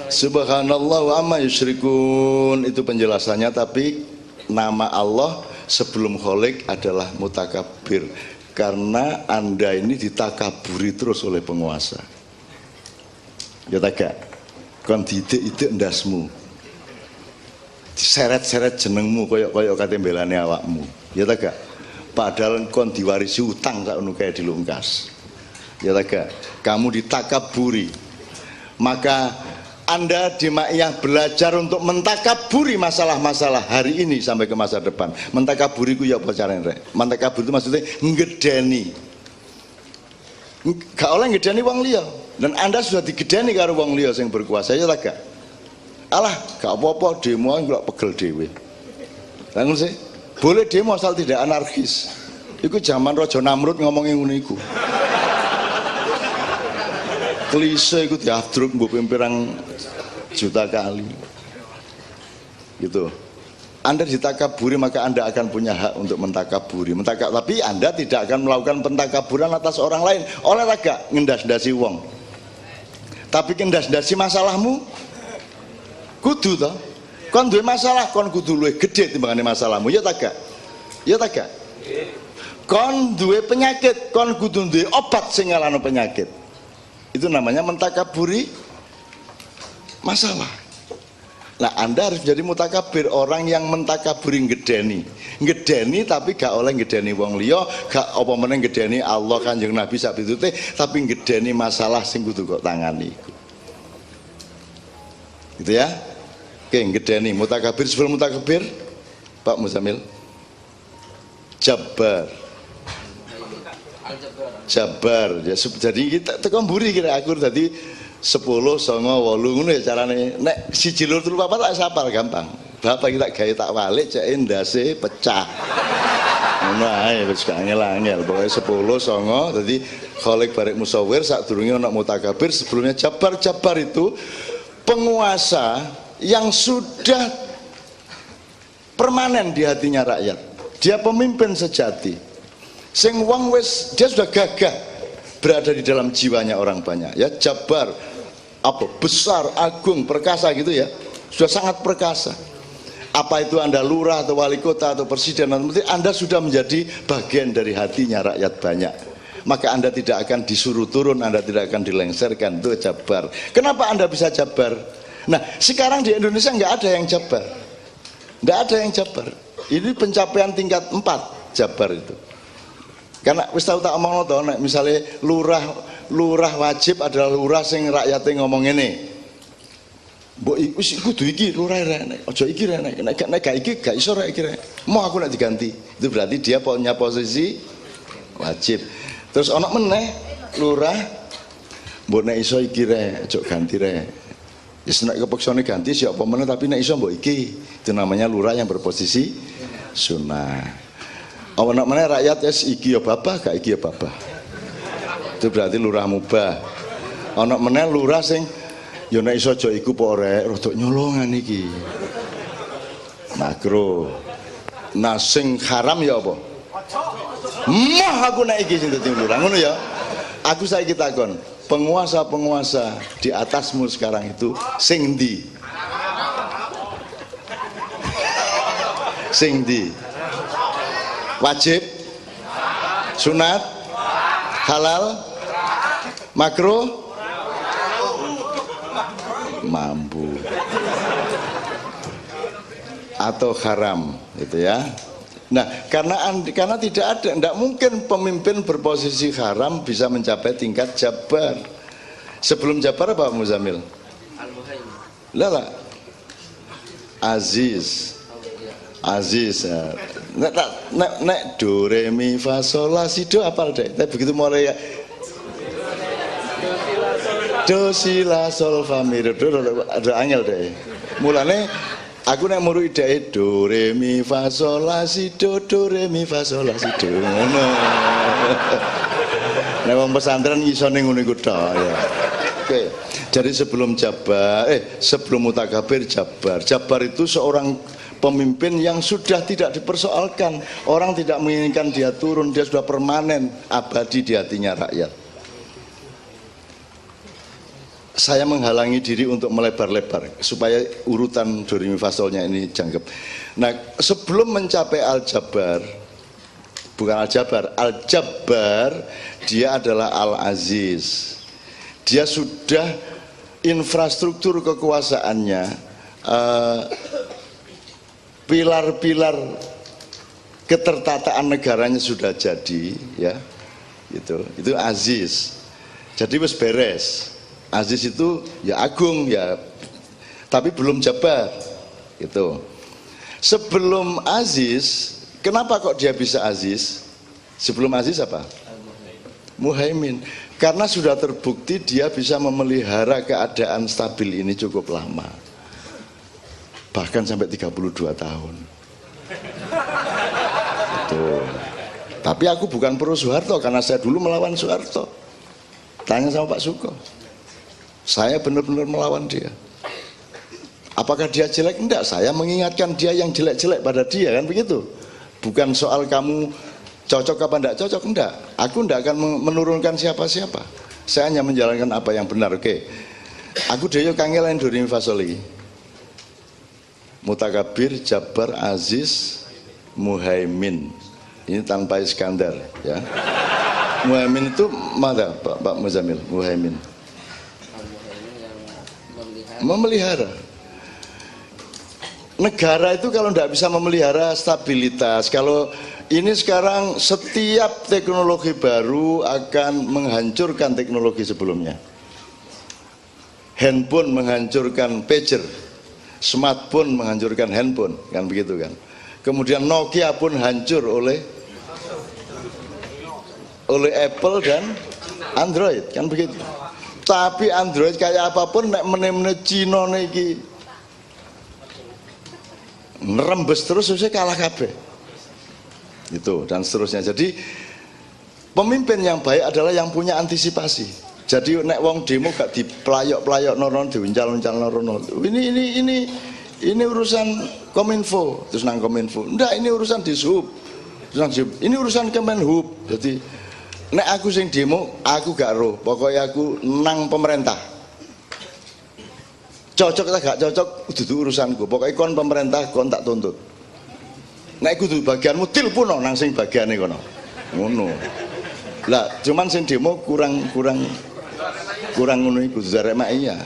Subhanallah wa amma yusyrikun itu penjelasannya, tapi nama Allah sebelum kholik adalah Mutakabbir karena Anda ini ditakaburi terus oleh penguasa. Ya tak, kon didik-idik ndasmu, diseret-seret jenengmu koyok-koyok kate mbelane awakmu. Ya tak, padahal kon diwarisi utang sakno kae dilungkas. Ya tak, kamu ditakaburi. Maka Anda di Ma'iyah belajar untuk mentakaburi masalah-masalah hari ini sampai ke masa depan. Mentakaburi ku ya apa carane rek? Mentakaburi itu maksudnya ngedeni. Gak oleh ngedeni wong liya. Dan Anda sudah digedeni karo wong liya sing berkuasa, ya tak? Alah, gak apa-apa demo nggak pegel dhewe. Lah ngono sih. Boleh demo asal tidak anarkis. Iku zaman Raja Namrud ngomongin ngono iku. Klise iku diafdruk mbok pirang juta kali. Gitu. Anda ditakaburi maka Anda akan punya hak untuk mentakaburi. Tapi Anda tidak akan melakukan pentakaburan atas orang lain. Oleh raga ngendas-ndasi wong. Tapi ngendas-ndasi masalahmu kudu toh. Kon duwe masalah kon kudu luwih gedhe timbangane masalahmu. Ya tak gak? Ya tak gak? Kon duwe penyakit, kon kudu duwe obat sing ngalahno penyakit. Itu namanya mentakaburi masalah. Nah, Anda harus menjadi mutakabir, orang yang mentakaburi ngedeni tapi gak oleh ngedeni wong liya, gak apa meneh ngedeni Allah Kanjeng Nabi sak pitute, tapi ngedeni masalah sing kudu kok tangani iku. Gitu ya. Oke, ngedeni mutakabir. Sebelum mutakabir, Pak Muzamil, Jabar ya, jadi kita tekan mburi kira aku tadi 10, 9, 8 ngono ya carane. Nek 1, 2, 3, 4 tak sapal gampang. Bapak kita gawe tak walik cek ndase pecah. Ngono ae wis gak angel-angel. Pokoke 10, 9 dadi kholik barek musawir sadurunge ana mutakabir, sebelumnya Jabar. Jabar itu penguasa yang sudah permanen di hatinya rakyat. Dia pemimpin sejati. Sing wong wis dia sudah gagah berada di dalam jiwanya orang banyak ya. Jabar apa besar, agung, perkasa gitu ya, sudah sangat perkasa. Apa itu Anda lurah atau wali kota atau presiden atau menteri, Anda sudah menjadi bagian dari hatinya rakyat banyak, maka Anda tidak akan disuruh turun, Anda tidak akan dilengserkan. Itu Jabar. Kenapa Anda bisa Jabar? Nah, sekarang di Indonesia nggak ada yang Jabar, nggak ada yang Jabar. Ini pencapaian tingkat 4 Jabar itu. Karena wis tau tak omongno to, nek misale lurah wajib adalah lurah sing rakyate ngomong ngene. Mbok wis kudu iki lurah rek, aja iki rek, nek gak iki gak iso rek iki rek. Mau aku nek diganti. Itu berarti dia punya posisi wajib. Terus ana meneh lurah mbok nek iso iki rek, aja ganti rek. Wis nek kepeksane ganti siapa meneh tapi nek iso mbok iki. Itu namanya lurah yang berposisi sunnah. Ana meneh rakyat wis iki ya babah, gak iki ya babah. Itu berarti lurah mubah. Ana meneh lurah sing ya nek iso aja iku po rek, rodok nyolongan iki. Makro. Nah sing haram ya apa? Mah aku nek iki sing dadi lurah ngono ya. Aku saiki takon, penguasa-penguasa di atasmu sekarang itu sing ndi? Sing ndi? Wajib, sunat, halal, makruh, mampu, atau haram, gitu ya. Nah, karena tidak ada, tidak mungkin pemimpin berposisi haram bisa mencapai tingkat Jabar. Sebelum Jabar apa Muzamil? Lala, Aziz. Ya. Nek do re mi fa sol la si do apal deh. Tapi begitu mulai ya do si la sol fa mi do ada angel deh. Mulane aku nek muru ide do re mi fa sol la si do re mi fa sol la si do. Ngono. Nek wong pesantren iso ning ngono iku tok ya. Oke. Jadi sebelum Jabar, sebelum mutakabir Jabar. Jabar itu seorang pemimpin yang sudah tidak dipersoalkan. Orang tidak menginginkan dia turun, dia sudah permanen, abadi di hatinya rakyat. Saya menghalangi diri untuk melebar-lebar supaya urutan do re mi fa solnya ini jangkep. Nah, sebelum mencapai Al-Jabar, bukan Al-Jabar, Al-Jabbar, dia adalah Al-Aziz. Dia sudah infrastruktur kekuasaannya, pilar-pilar ketertataan negaranya sudah jadi, ya, itu Aziz. Jadi wis beres. Aziz itu ya agung ya, tapi belum Jabar, gitu. Sebelum Aziz, kenapa kok dia bisa Aziz? Sebelum Aziz apa? Muhaimin. Karena sudah terbukti dia bisa memelihara keadaan stabil ini cukup lama. Bahkan sampai 32 tahun. Betul. Tapi aku bukan pro Soeharto karena saya dulu melawan Soeharto. Tanya sama Pak Suko. Saya benar-benar melawan dia. Apakah dia jelek? Enggak, saya mengingatkan dia yang jelek-jelek pada dia, kan begitu. Bukan soal kamu cocok apa enggak cocok, enggak. Aku enggak akan menurunkan siapa-siapa. Saya hanya menjalankan apa yang benar. Oke. Aku deyo kangelan do re mi fa sol iki. Mutakabir, Jabar, Aziz, Muhaimin. Ini tanpa Iskandar, ya. Muhaimin itu mana Pak Muzamil? Muhaimin memelihara. negara itu kalau tidak bisa memelihara stabilitas, kalau ini sekarang setiap teknologi baru akan menghancurkan teknologi sebelumnya. Handphone menghancurkan pager, smartphone menghancurkan handphone, kan begitu kan. Kemudian Nokia pun hancur oleh Apple dan Android, kan begitu. Tapi Android kayak apapun nek meneh-meneh Cina niki nerembes terus susah kalah kabeh. Itu dan seterusnya. Jadi pemimpin yang baik adalah yang punya antisipasi. Jadi nek wong demo gak diplayok-playok noron, diuncal-uncal noron. Ini urusan Kominfo, terus nang Kominfo. Ndak, ini urusan Dishub. Ini urusan Kemenhub. Jadi nek aku sing demo, aku gak roh. Pokoknya aku nang pemerintah. Cocok atau gak cocok, itu urusanku. Pokoknya kon pemerintah, kon tak tuntut. Nek kudu bagianmu tilpuno nang sing bagiane kono. Ngono. Lah, cuman sing demo kurang ngono iku arek maia.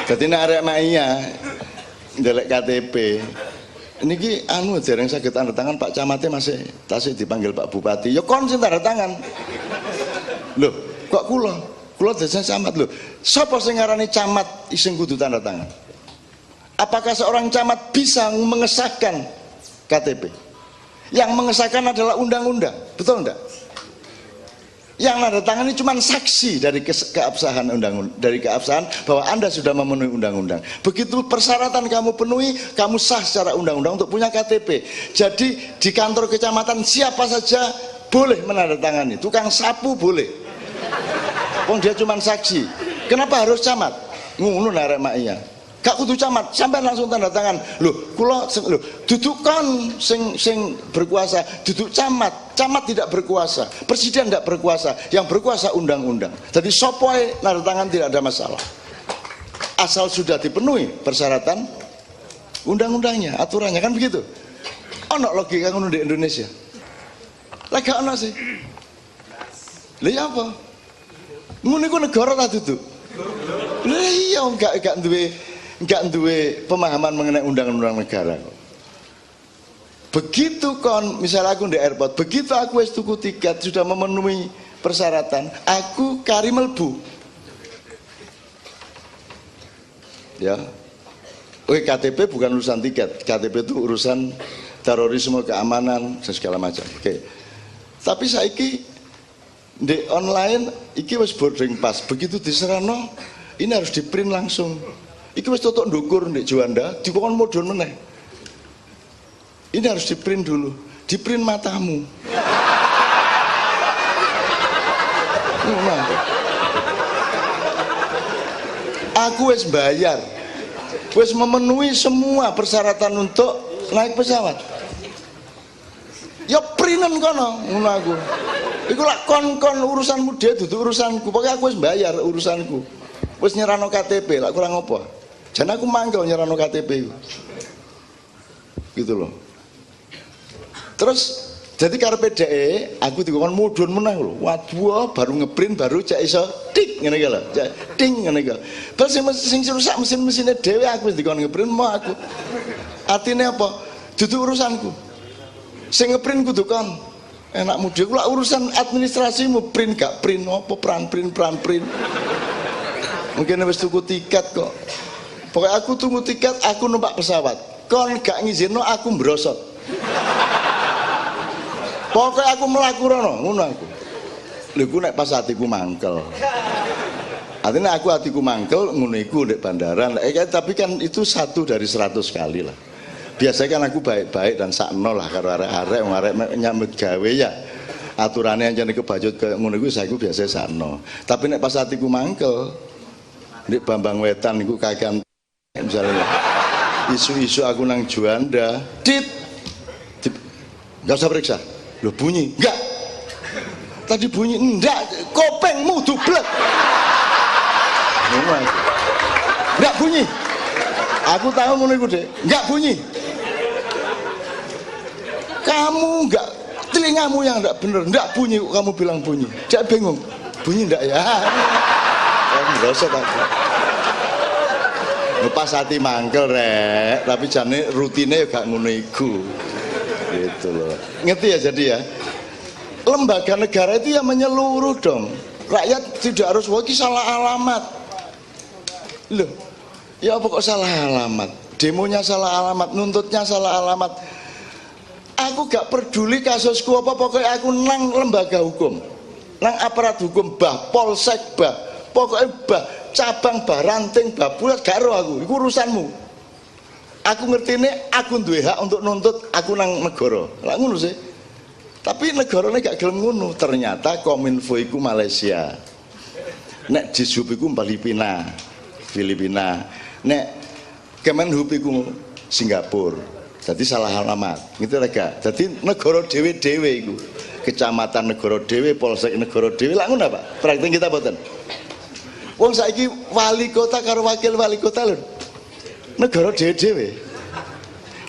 Dadi nek arek maia ndelek KTP niki anu dereng saged tanda tangan Pak Camate masih tasih dipanggil Pak Bupati. Ya kon sing tanda tangan. Loh, kok kula desa camat lho. Sapa sing ngarani camat sing kudu tanda tangan? Apakah seorang camat bisa mengesahkan KTP? Yang mengesahkan adalah undang-undang, betul enggak? Yang tanda tangan ini cuma saksi dari keabsahan undang-undang, dari keabsahan bahwa Anda sudah memenuhi undang-undang. Begitu persyaratan kamu penuhi, kamu sah secara undang-undang untuk punya KTP. Jadi di kantor kecamatan siapa saja boleh menandatangani. Tukang sapu boleh. Wong dia cuma saksi. Kenapa harus camat? Ngono narek makia. Gak kudu camat, sampai langsung tanda tangan. Loh, kula lho, duduk kon sing berkuasa, duduk camat. Camat tidak berkuasa, presiden tidak berkuasa, yang berkuasa undang-undang. Jadi sopoy tanda tangan tidak ada masalah. Asal sudah dipenuhi persyaratan undang-undangnya, aturannya, kan begitu. Ono logika ngono di Indonesia. Lagi ono sih. Lha ya apa? Ngono iku negara ta duduk. Lha iya enggak duwe pemahaman mengenai undang-undang negara. Begitu kon misalnya aku di airport, begitu aku wis tuku tiket sudah memenuhi persyaratan, aku kari melbu. Ya. Oke, KTP bukan urusan tiket, KTP itu urusan terorisme, keamanan, segala macam. Oke. Tapi saiki di online iki wis boarding pass, begitu diserano ini harus di print langsung. Iki wis totok ndukur ndek Juanda, dikon modon meneh. Ini harus di print dulu, di print matamu. Aku wis bayar, wis memenuhi semua persyaratan untuk naik pesawat. Ya printen kono, ngono aku. Iku lak kon urusanmu dia duduk urusanku. Pokoknya aku wis bayar urusanku. Wis nyerano KTP, lak kurang apa? Jan aku mangkel nyerano KTP. Gitu loh. Terus jadi karepe dhek aku dikon mudhun meneh lho. Waduh, baru ngeprint baru cek iso tik ngene iki lho. Cek ting ngene iki. Pas sing rusak mesin-mesine dhewe aku wis dikon ngeprint mau aku. Artine apa? Dudu urusanku. Sing ngeprint kudu kon. Enakmu dhewe lak urusan administrasimu print gak print apa pran print. Mungkin wis tuku tiket kok. Pokoknya aku tunggu tiket, aku numpak pesawat. Kon gak ngizinno aku mbrosot. Pokoknya aku mlaku rono, ngono aku. Lha iku nek pas atiku mangkel. Artinya aku hatiku mangkel ngono iku ndek bandara. Tapi kan itu 1 dari 100 kali lah. Biasanya kan aku baik-baik dan sakno lah karo arek-arek wong arek nyambut gawe ya. Aturane anjane kebajut kaya ngono iku saiki biasa sakno. Tapi nek pas atiku mangkel ndek Bambang Wetan iku kakean misalnya isu-isu aku nang Juanda dit nggak usah periksa loh bunyi enggak tadi bunyi enggak kopengmu dublek enggak bunyi aku tahu ngono iku dek enggak bunyi kamu enggak telingamu yang enggak bener enggak bunyi kamu bilang bunyi dia bingung bunyi enggak ya kamu nggak usah takut. Pas hati mangkel rek, tapi jane rutine ya gak ngono iku. Gitu loh. Ngerti ya jadi ya? Lembaga negara itu ya menyeluruh dong. Rakyat tidak harus wah salah alamat. Loh, ya apa kok salah alamat? Demonya salah alamat, nuntutnya salah alamat. Aku gak peduli kasusku apa, pokoknya aku nang lembaga hukum, nang aparat hukum, bah polsek, bah pokoknya bah cabang, bah ranting, bah bulat, gak ero aku, itu urusanmu. Aku ngerti ini, aku duwe hak untuk nuntut, aku nang negara. Lah ngono sih. Tapi negaranya gak gelem ngono. Ternyata Kominfo iku Malaysia, nek Dishub iku Filipina, nek Kemenhub iku Singapura. Jadi salah alamat, gitu lega. Jadi negara dewe iku, kecamatan negara dewe, polsek negara dewe. Lah ngono Pak? Praktek kita boten. Wong saiki wali kota karo wakil wali kota lho. Negara dewe.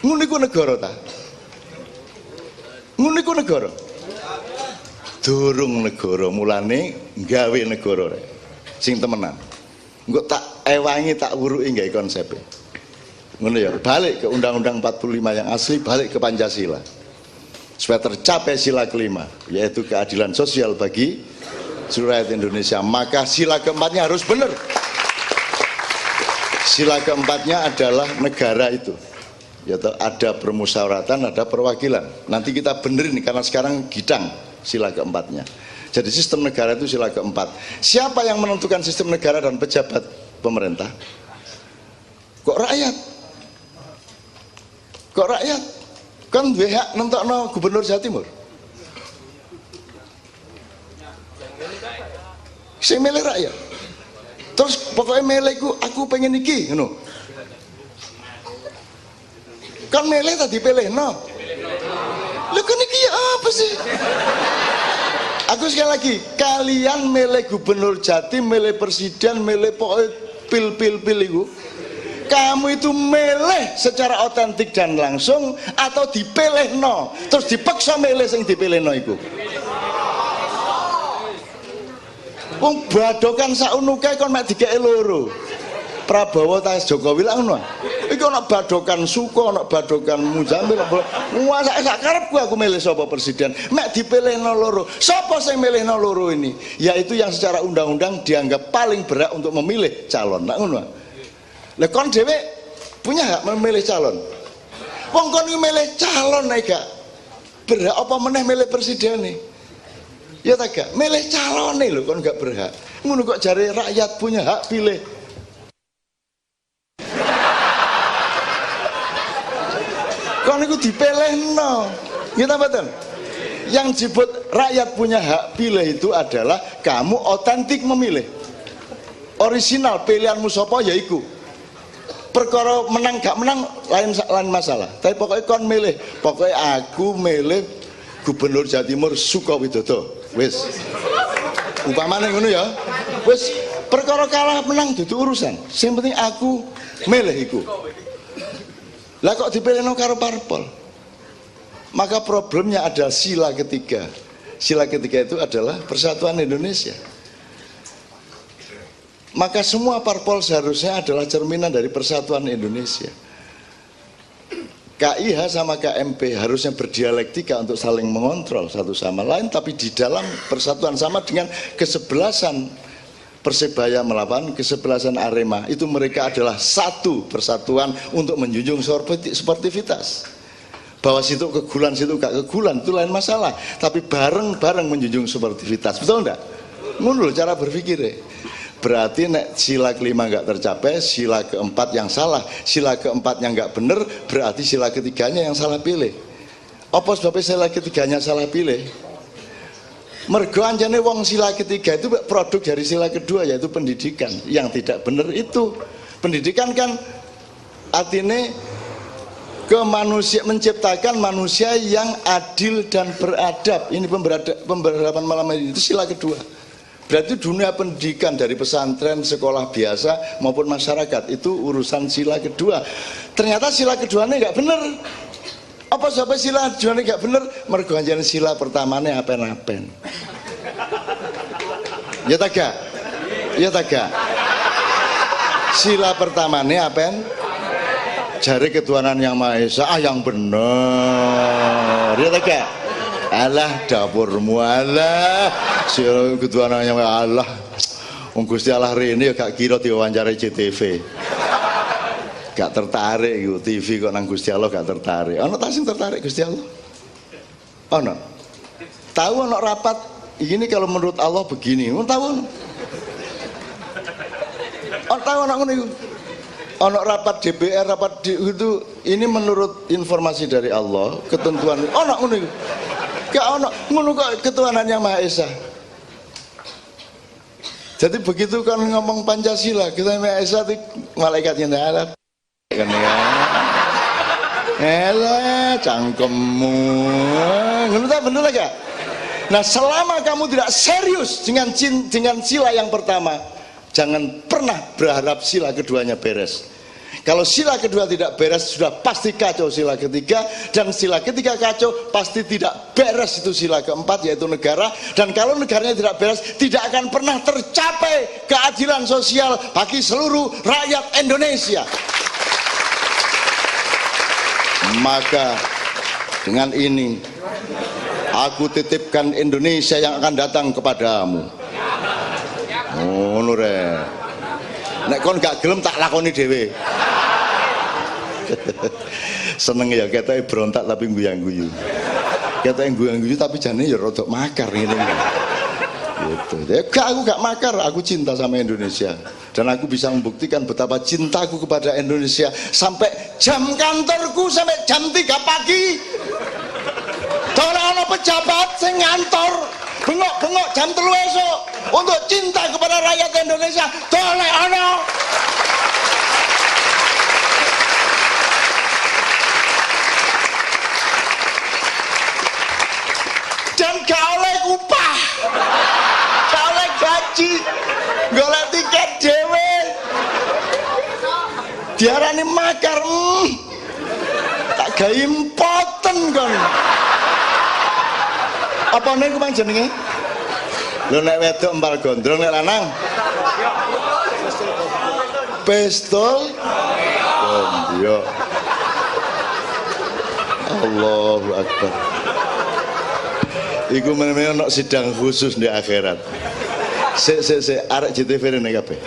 Ngono iku negara ta? Ngono iku negara. Durung negara, mulane gawe negara rek. Sing temenan. Engko tak ewangi tak wuruki gawe konsepe. Ngono ya, balik ke Undang-Undang 45 yang asli, balik ke Pancasila. Supaya tercapai sila kelima, yaitu keadilan sosial bagi seluruh rakyat Indonesia. Maka sila keempatnya harus benar. Sila keempatnya adalah negara itu. Yaitu ada permusyawaratan, ada perwakilan. Nanti kita benerin karena sekarang gidang sila keempatnya. Jadi sistem negara itu sila keempat. Siapa yang menentukan sistem negara dan pejabat pemerintah? Kok rakyat? Kok rakyat? Kan duwe hak nentokno gubernur Jawa Timur. Sing milih rakyat. Terus pokoknya milihku aku pengen iki ngono. Kan milih tadi pilih no. Lho kan iki ya apa sih? Aku sekali lagi, kalian milih gubernur Jatim, milih presiden, milih pokoknya pil iku. Kamu itu milih secara otentik dan langsung atau dipilih no, terus dipaksa milih sing dipilih no iku. Wong badokan saunuke kon mek dikeki loro. Prabowo ta Jokowi lah ngono. Iki ana badokan Suko, ana badokan Muzamil. Wah sak karepku aku milih sapa presiden. Mek dipilihno loro. Sapa sing milihno loro ini? Yaitu yang secara undang-undang dianggap paling berhak untuk memilih calon. Nah ngono. Lah kon dhewe punya hak memilih calon. Wong kon milih calon nek gak berhak apa meneh milih presiden nih? Ya tak gak milih calon nih lho kon gak berhak. Ngono kok jare rakyat punya hak pilih. Kon niku dipilihno. Ya ta mboten? Yang disebut rakyat punya hak pilih itu adalah kamu otentik memilih. Orisinal pilihanmu sapa ya iku. Perkara menang gak menang lain masalah. Tapi pokoknya kon milih, pokoknya aku milih gubernur Jawa Timur Sukowidodo. Wis. Upamane ngono ya. Wis perkara kalah menang dudu urusan. Sing penting aku milih iku. Lah kok dipilihno karo parpol? Maka problemnya adalah sila ketiga. Sila ketiga itu adalah persatuan Indonesia. Maka semua parpol seharusnya adalah cerminan dari persatuan Indonesia. KIH sama KMP harusnya berdialektika untuk saling mengontrol satu sama lain, tapi di dalam persatuan sama dengan kesebelasan Persebaya melawan kesebelasan Arema, itu mereka adalah satu persatuan untuk menjunjung sportivitas. Bahwa situ kegulan, situ gak kegulan, itu lain masalah, tapi bareng-bareng menjunjung sportivitas, betul enggak? Ngono cara berpikir. Berarti nek sila kelima nggak tercapai, sila keempat yang salah, sila keempat yang nggak bener, berarti sila ketiganya yang salah pilih. Apa sebabnya sila ketiganya salah pilih? Mergo anjane wong sila ketiga itu produk dari sila kedua, yaitu pendidikan. Yang tidak bener itu pendidikan kan artinya menciptakan manusia yang adil dan beradab. Ini pemberadaban malam ini itu sila kedua. Berarti dunia pendidikan dari pesantren, sekolah biasa maupun masyarakat itu urusan sila kedua. Ternyata sila keduanya nggak bener. Apa sebab sila keduanya nggak bener? Mergo anjane sila pertamanya apen-apen. Ya tak gak? Ya tak gak? Sila pertamane apen jari ketuhanan yang Maha Esa, yang bener ya tak? Allah dapurmu, Allah sila ketuhanan yang Allah. Gusti Allah rene ya gak kira diwawancarai CTV. Gak tertarik gitu, TV kok nang Gusti Allah gak tertarik. Ono ta sing tertarik Gusti Allah? Ono. Tahu ono rapat ini kalau menurut Allah begini. Ono tahu ono. Ono tahu ono ngono iku. Ono rapat DPR, rapat itu ini menurut informasi dari Allah, ketentuan ono ngono iku. Gak ono ngono kok ketuhanan yang Maha Esa. Jadi begitu kan ngomong Pancasila, kita Maha Esa itu malaikatnya ada kan ya. Elah cangkemmu. Ngono ta bener gak? Nah, selama kamu tidak serius dengan sila yang pertama, jangan pernah berharap sila keduanya beres. Kalau sila kedua tidak beres, sudah pasti kacau sila ketiga, dan sila ketiga kacau, pasti tidak beres itu sila keempat, yaitu negara. Dan kalau negaranya tidak beres, tidak akan pernah tercapai keadilan sosial bagi seluruh rakyat Indonesia. Maka dengan ini aku titipkan Indonesia yang akan datang kepadamu. Ngono re. Nek kon gak gelem tak lakoni dhewe. Seneng ya ketoke berontak tapi guyang-guyu. Ketoke guyang-guyu tapi jane ya rodok makar ngene. Gitu. Ya aku gak makar, aku cinta sama Indonesia. Dan aku bisa membuktikan betapa cintaku kepada Indonesia sampai jam kantorku sampai jam 3 pagi. Ora ana pejabat sing ngantor bengok-bengok jam 3 esuk untuk cinta kepada rakyat Indonesia. Dolek ana. Dan gak oleh upah, gak oleh gaji, golek tiket dhewe, diarani makar. Tak gawe impoten kon. Apa niku mang jenenge? Lho nek wedok empal gondrong, nek lanang pistol gombyo. Allahu Akbar. Iku meneh ono sidang khusus di akhirat. Sik arek JTV rene kabeh.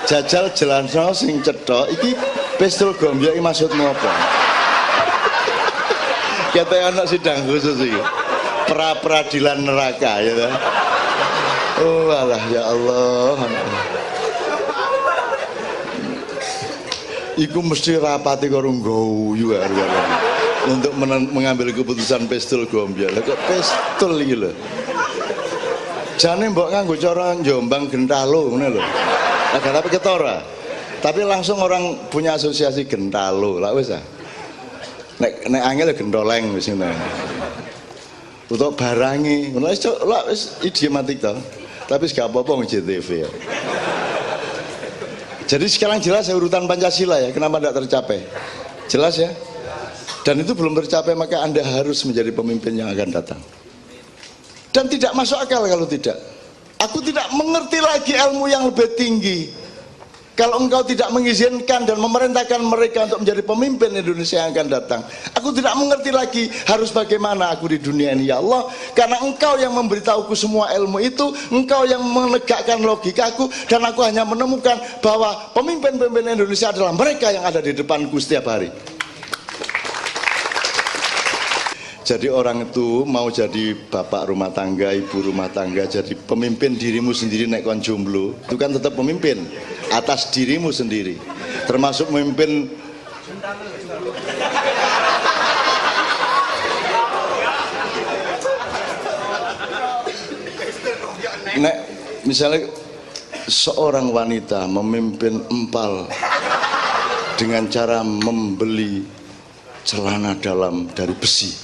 Jajal jelasno sing cethok iki pistol gombyo iki maksudmu apa? Kata ono sidang khusus iki. Pra-peradilan neraka ya ta. Oh alah ya Allah. Iku mesti rapati karo ngguyu untuk mengambil keputusan pistol gombyo. Lah kok pistol iki lho. Jane mbok nganggo cara Jombang Gentalo ngene lho. Agak tapi ketora. Tapi langsung orang punya asosiasi Gentalo. Lah wis ah. Nek angel gentoleng wis ngene. Untuk barangi. Ngono wis idiomatik to. Tapi gak apa-apa wong JTV ya. Jadi sekarang jelas ya urutan Pancasila ya, kenapa tidak tercapai? Jelas ya? Dan itu belum tercapai, maka Anda harus menjadi pemimpin yang akan datang. Dan tidak masuk akal kalau tidak. Aku tidak mengerti lagi ilmu yang lebih tinggi. Kalau engkau tidak mengizinkan dan memerintahkan mereka untuk menjadi pemimpin Indonesia yang akan datang, aku tidak mengerti lagi harus bagaimana aku di dunia ini ya Allah. Karena engkau yang memberitahuku semua ilmu itu, engkau yang menegakkan logikaku, dan aku hanya menemukan bahwa pemimpin-pemimpin Indonesia adalah mereka yang ada di depanku setiap hari. Jadi orang itu mau jadi bapak rumah tangga, ibu rumah tangga, jadi pemimpin dirimu sendiri nek kon jomblo, itu kan tetap pemimpin atas dirimu sendiri. Termasuk memimpin nek misalnya seorang wanita memimpin empal dengan cara membeli celana dalam dari besi,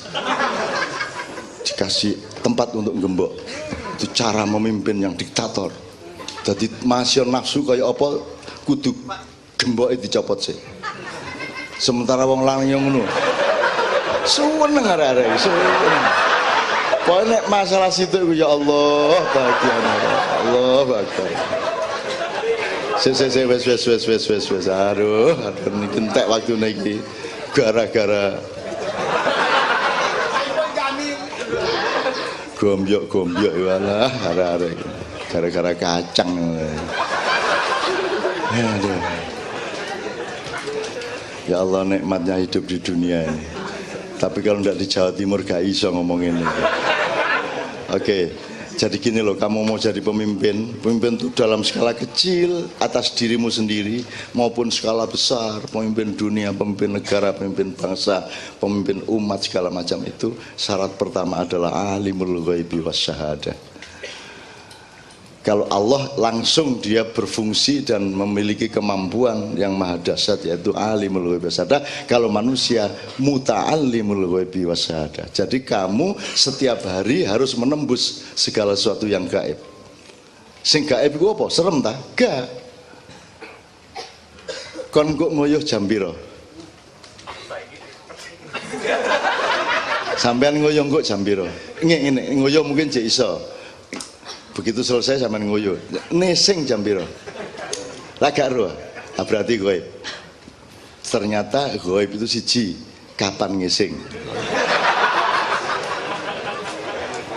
dikasih tempat untuk gembok, itu cara memimpin yang diktator. Jadi masih nafsu kayak apa kudu gembok itu dicopot sih. Sementara wong lanang yang ngono seneng arek-arek seneng. Pokoknya masalah situ ya Allah bahagia Allah Akbar. Wes. Aduh ini kentek waktu niki gara-gara gombyok walah arek-arek gara-gara kacang. Aduh. Ya Allah nikmatnya hidup di dunia ini. Tapi kalau tidak di Jawa Timur gak iso ngomongin ini. Oke, jadi gini loh, kamu mau jadi pemimpin itu dalam skala kecil atas dirimu sendiri maupun skala besar, pemimpin dunia, pemimpin negara, pemimpin bangsa, pemimpin umat segala macam itu syarat pertama adalah alimul ghaibi wasyahadah. Kalau Allah langsung dia berfungsi dan memiliki kemampuan yang maha dahsyat yaitu alimul ghaibi wasyahadah. Kalau manusia muta'allimul ghaibi wasyahadah. Jadi kamu setiap hari harus menembus segala sesuatu yang gaib. Sing gaib itu apa? Serem ta? Gak. Kon kok ngoyoh jam piro? Sampean ngoyoh kok jam piro? Ngene ngoyoh mungkin jek iso. Begitu selesai sampean ngoyo nesing jam piro lah gak roh berarti gaib. Ternyata gaib itu siji kapan ngising.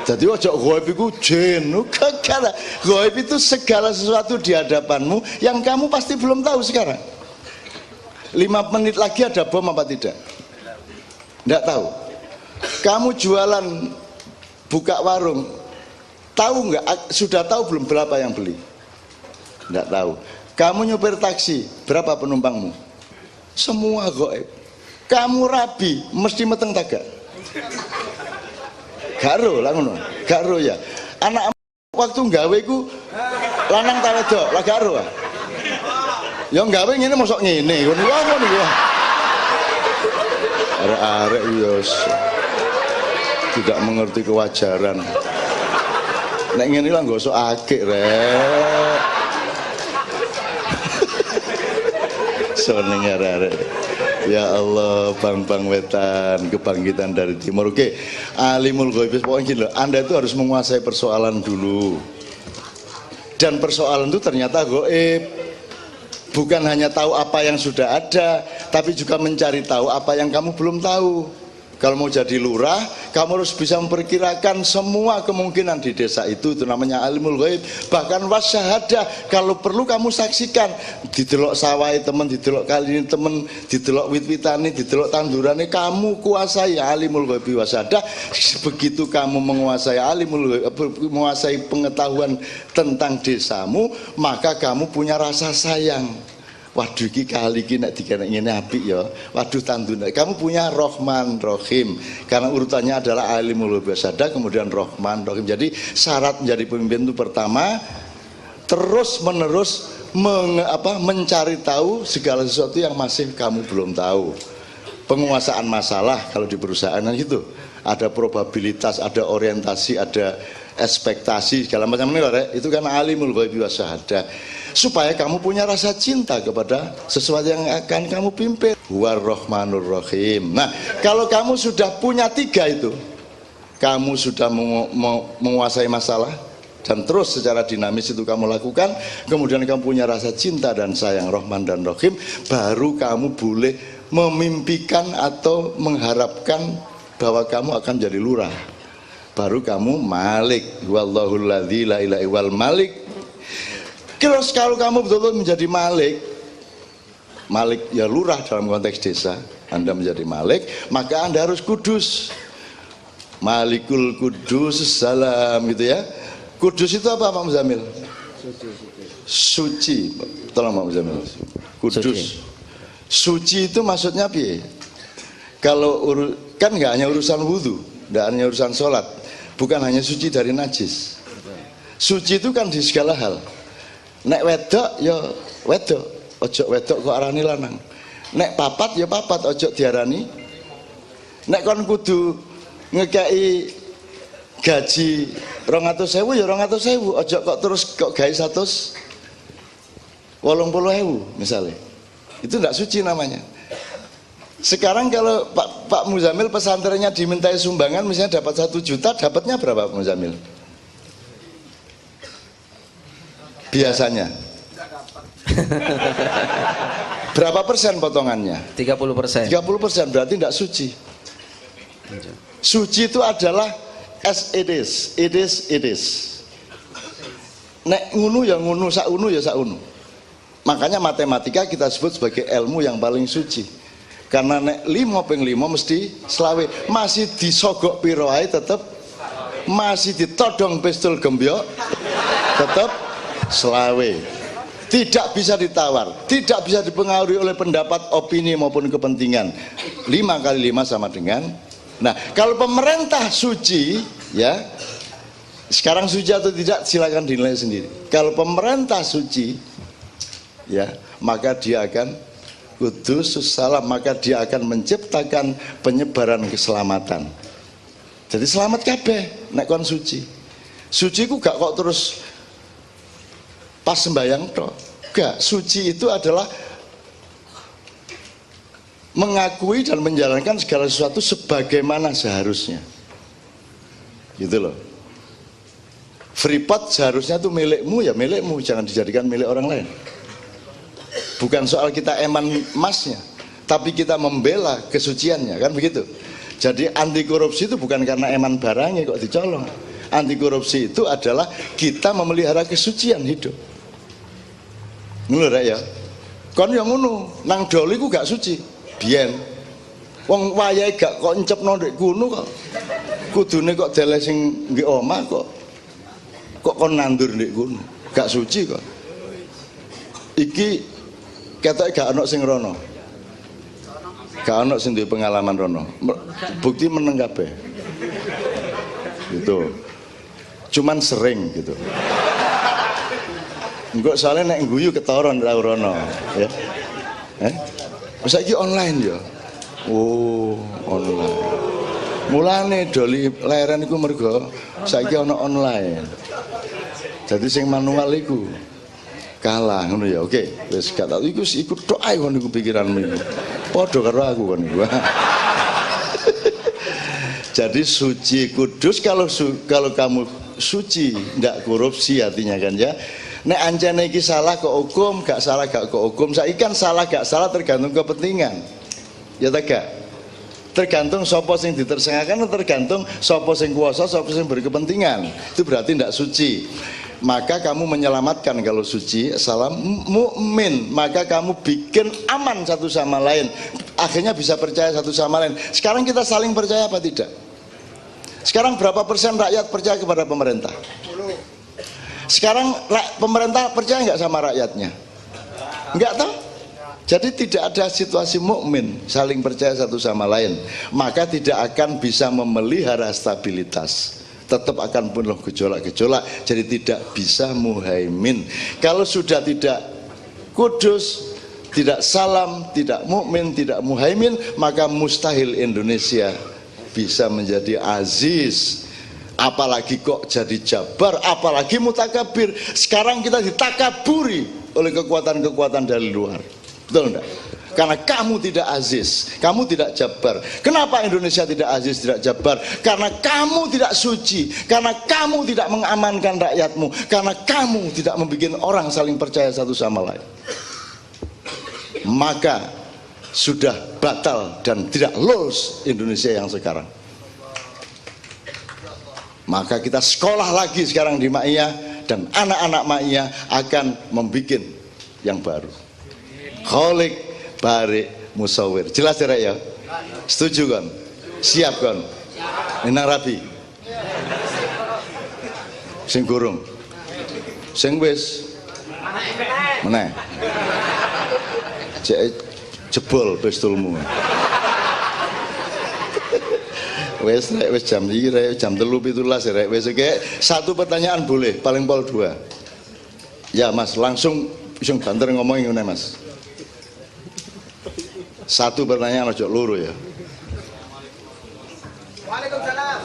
Jadi ojo gaib itu jenu kagak. Gaib itu segala sesuatu di hadapanmu yang kamu pasti belum tahu sekarang. 5 menit lagi ada bom apa tidak? Tidak tahu. Kamu jualan buka warung, tahu nggak? Sudah tahu belum berapa yang beli? Nggak tahu. Kamu nyopir taksi, berapa penumpangmu? Semua gaib. Kamu rabi, mesti meteng tagak. Garo lah ngono. Garo ya. Anak waktu gawe ku lanang ta wedok, lah garo ah. Ya gawe ngene mosok ngene, ngono ya ngono ya. Arek-arek yos tidak mengerti kewajaran. Nek ngene lah gosok akik rek. Seneng arek-arek. Ya Allah, bang-bang wetan, kebangkitan dari timur. Oke, alimul ghaib pokoknya gini loh, Anda itu harus menguasai persoalan dulu. Dan persoalan itu ternyata gaib. Bukan hanya tahu apa yang sudah ada, tapi juga mencari tahu apa yang kamu belum tahu. Kalau mau jadi lurah, kamu harus bisa memperkirakan semua kemungkinan di desa itu namanya alimul ghaib. Bahkan wasyahadah, kalau perlu kamu saksikan. Didelok sawai teman, didelok kali ini teman, didelok wit-witani, didelok tandurane, kamu kuasai alimul ghaib wasyahadah. Begitu kamu menguasai alimul ghaib, menguasai pengetahuan tentang desamu, maka kamu punya rasa sayang. Waduh iki kali iki nek dikenek ngene apik ya. Waduh tandune. Kamu punya Rahman Rahim. Karena urutannya adalah alimul wasyahadah kemudian Rahman Rahim. Jadi syarat menjadi pemimpin itu pertama terus menerus mencari tahu segala sesuatu yang masih kamu belum tahu. Penguasaan masalah kalau di perusahaan itu ada probabilitas, ada orientasi, ada ekspektasi segala macam itu kan alimul ghaib wasyahadah. Supaya kamu punya rasa cinta kepada sesuatu yang akan kamu pimpin. War-Rahmanur Rahim. Nah, kalau kamu sudah punya 3 itu, kamu sudah menguasai masalah dan terus secara dinamis itu kamu lakukan, kemudian kamu punya rasa cinta dan sayang Rahman dan Rahim, baru kamu boleh memimpikan atau mengharapkan bahwa kamu akan jadi lurah. Baru kamu Malik. Wallahul ladzi la ilaha illal Malik. Terus kalau kamu betul-betul menjadi Malik ya lurah dalam konteks desa, Anda menjadi Malik, maka Anda harus kudus. Malikul Kudus salam gitu ya. Kudus itu apa Pak Muzamil? Suci. Tolong Pak Muzamil. Kudus. Suci itu maksudnya apa? Kalau kan nggak hanya urusan wudhu, nggak hanya urusan sholat, bukan hanya suci dari najis. Suci itu kan di segala hal. Nek wedok ya wedok, ojo wedok kok arani lanang. Nek papat ya papat, ojo diarani. Nek kon kudu ngekei gaji 200.000 ya 200.000, ojo kok terus kok gawe 180.000 misalnya. Itu tidak suci namanya. Sekarang kalau Pak Muzamil pesantrennya dimintai sumbangan misalnya dapat 1 juta, dapatnya berapa Pak Muzamil? Biasanya berapa persen potongannya? 30%. 30%, berarti tidak suci. Suci itu adalah as it is, it is. Nek ngunu ya ngunu, sak unu ya sak unu. Makanya matematika kita sebut sebagai ilmu yang paling suci. Karena nek 5 ping 5 mesti selawe, masih disogok piro ae tetep, masih ditodong pistol gembyok tetep selawe. Tidak bisa ditawar, tidak bisa dipengaruhi oleh pendapat, opini maupun kepentingan. 5 kali 5 sama dengan. Nah, kalau pemerintah suci, ya, sekarang suci atau tidak silakan dinilai sendiri. Kalau pemerintah suci, ya, maka dia akan kudus salam, maka dia akan menciptakan penyebaran keselamatan. Jadi selamat kabeh nek kon suci. Suci ku gak kok terus pas sembahyang tok. Gak, suci itu adalah mengakui dan menjalankan segala sesuatu sebagaimana seharusnya. Gitu loh. Freeport seharusnya itu milikmu, ya milikmu, jangan dijadikan milik orang lain. Bukan soal kita eman emasnya, tapi kita membela kesuciannya, kan begitu. Jadi anti korupsi itu bukan karena eman barangnya kok dicolong. Anti korupsi itu adalah kita memelihara kesucian hidup. Ngono rek ya. Kon yang ngono, nang doli ku gak suci. Biyen. Wong wayahe gak kok encepno ndek kono kok. Kudune kok dele sing nggih omah kok. Kok kon nandur ndek kono. Gak suci kok. Iki ketoke gak ono sing rono. Gak ono sing duwe pengalaman rono. Bukti meneng kabeh. Gitu. Cuman sering gitu. Engko soalnya nek guyu ketoron ra rono, ya. Saiki online ya. Oh, online. Mulane doli leren iku mergo saiki ana online. Jadi sing manual iku kalah ngono ya. Oke, wis gak tau iku tok ae kon iku pikiranmu iku. Padha karo aku kon iku. Jadi suci kudus, kalau kamu suci ndak korupsi artinya kan ya. Nek anjane iki salah kok hukum, gak salah gak kok hukum. Saiki kan salah gak salah tergantung kepentingan. Ya ta gak? Tergantung sapa sing ditersengahkan, tergantung sapa sing kuasa, sapa sing berkepentingan. Itu berarti ndak suci. Maka kamu menyelamatkan kalau suci, salam mukmin, maka kamu bikin aman satu sama lain. Akhirnya bisa percaya satu sama lain. Sekarang kita saling percaya apa tidak? Sekarang berapa persen rakyat percaya kepada pemerintah? Sekarang pemerintah percaya nggak sama rakyatnya? Nggak tahu. Jadi tidak ada situasi mukmin saling percaya satu sama lain, maka tidak akan bisa memelihara stabilitas. Tetap akan penuh gejolak-gejolak. Jadi tidak bisa muhaimin. Kalau sudah tidak kudus, tidak salam, tidak mukmin, tidak muhaimin, maka mustahil Indonesia bisa menjadi aziz. Apalagi kok jadi jabar, apalagi mutakabir. Sekarang kita ditakaburi oleh kekuatan-kekuatan dari luar. Betul enggak? Karena kamu tidak aziz, kamu tidak jabar. Kenapa Indonesia tidak aziz, tidak jabar? Karena kamu tidak suci, karena kamu tidak mengamankan rakyatmu, karena kamu tidak membuat orang saling percaya satu sama lain. Maka sudah batal dan tidak lolos Indonesia yang sekarang. Maka kita sekolah lagi sekarang di Ma'iyah, dan anak-anak Ma'iyah akan membuat yang baru. Kholik, barik, musawir. Jelas ya? Setuju kan? Siap kan? Nang rabi. Sing gurung. Sing wis. Meneh. Jebol pistolmu. Wes jam 2, jam 3:17 rek. Wes oke. Satu pertanyaan boleh, paling pol 2. Ya Mas, langsung banter ngomongin ngene Mas. Satu pertanyaan ojo loro ya. Waalaikumsalam.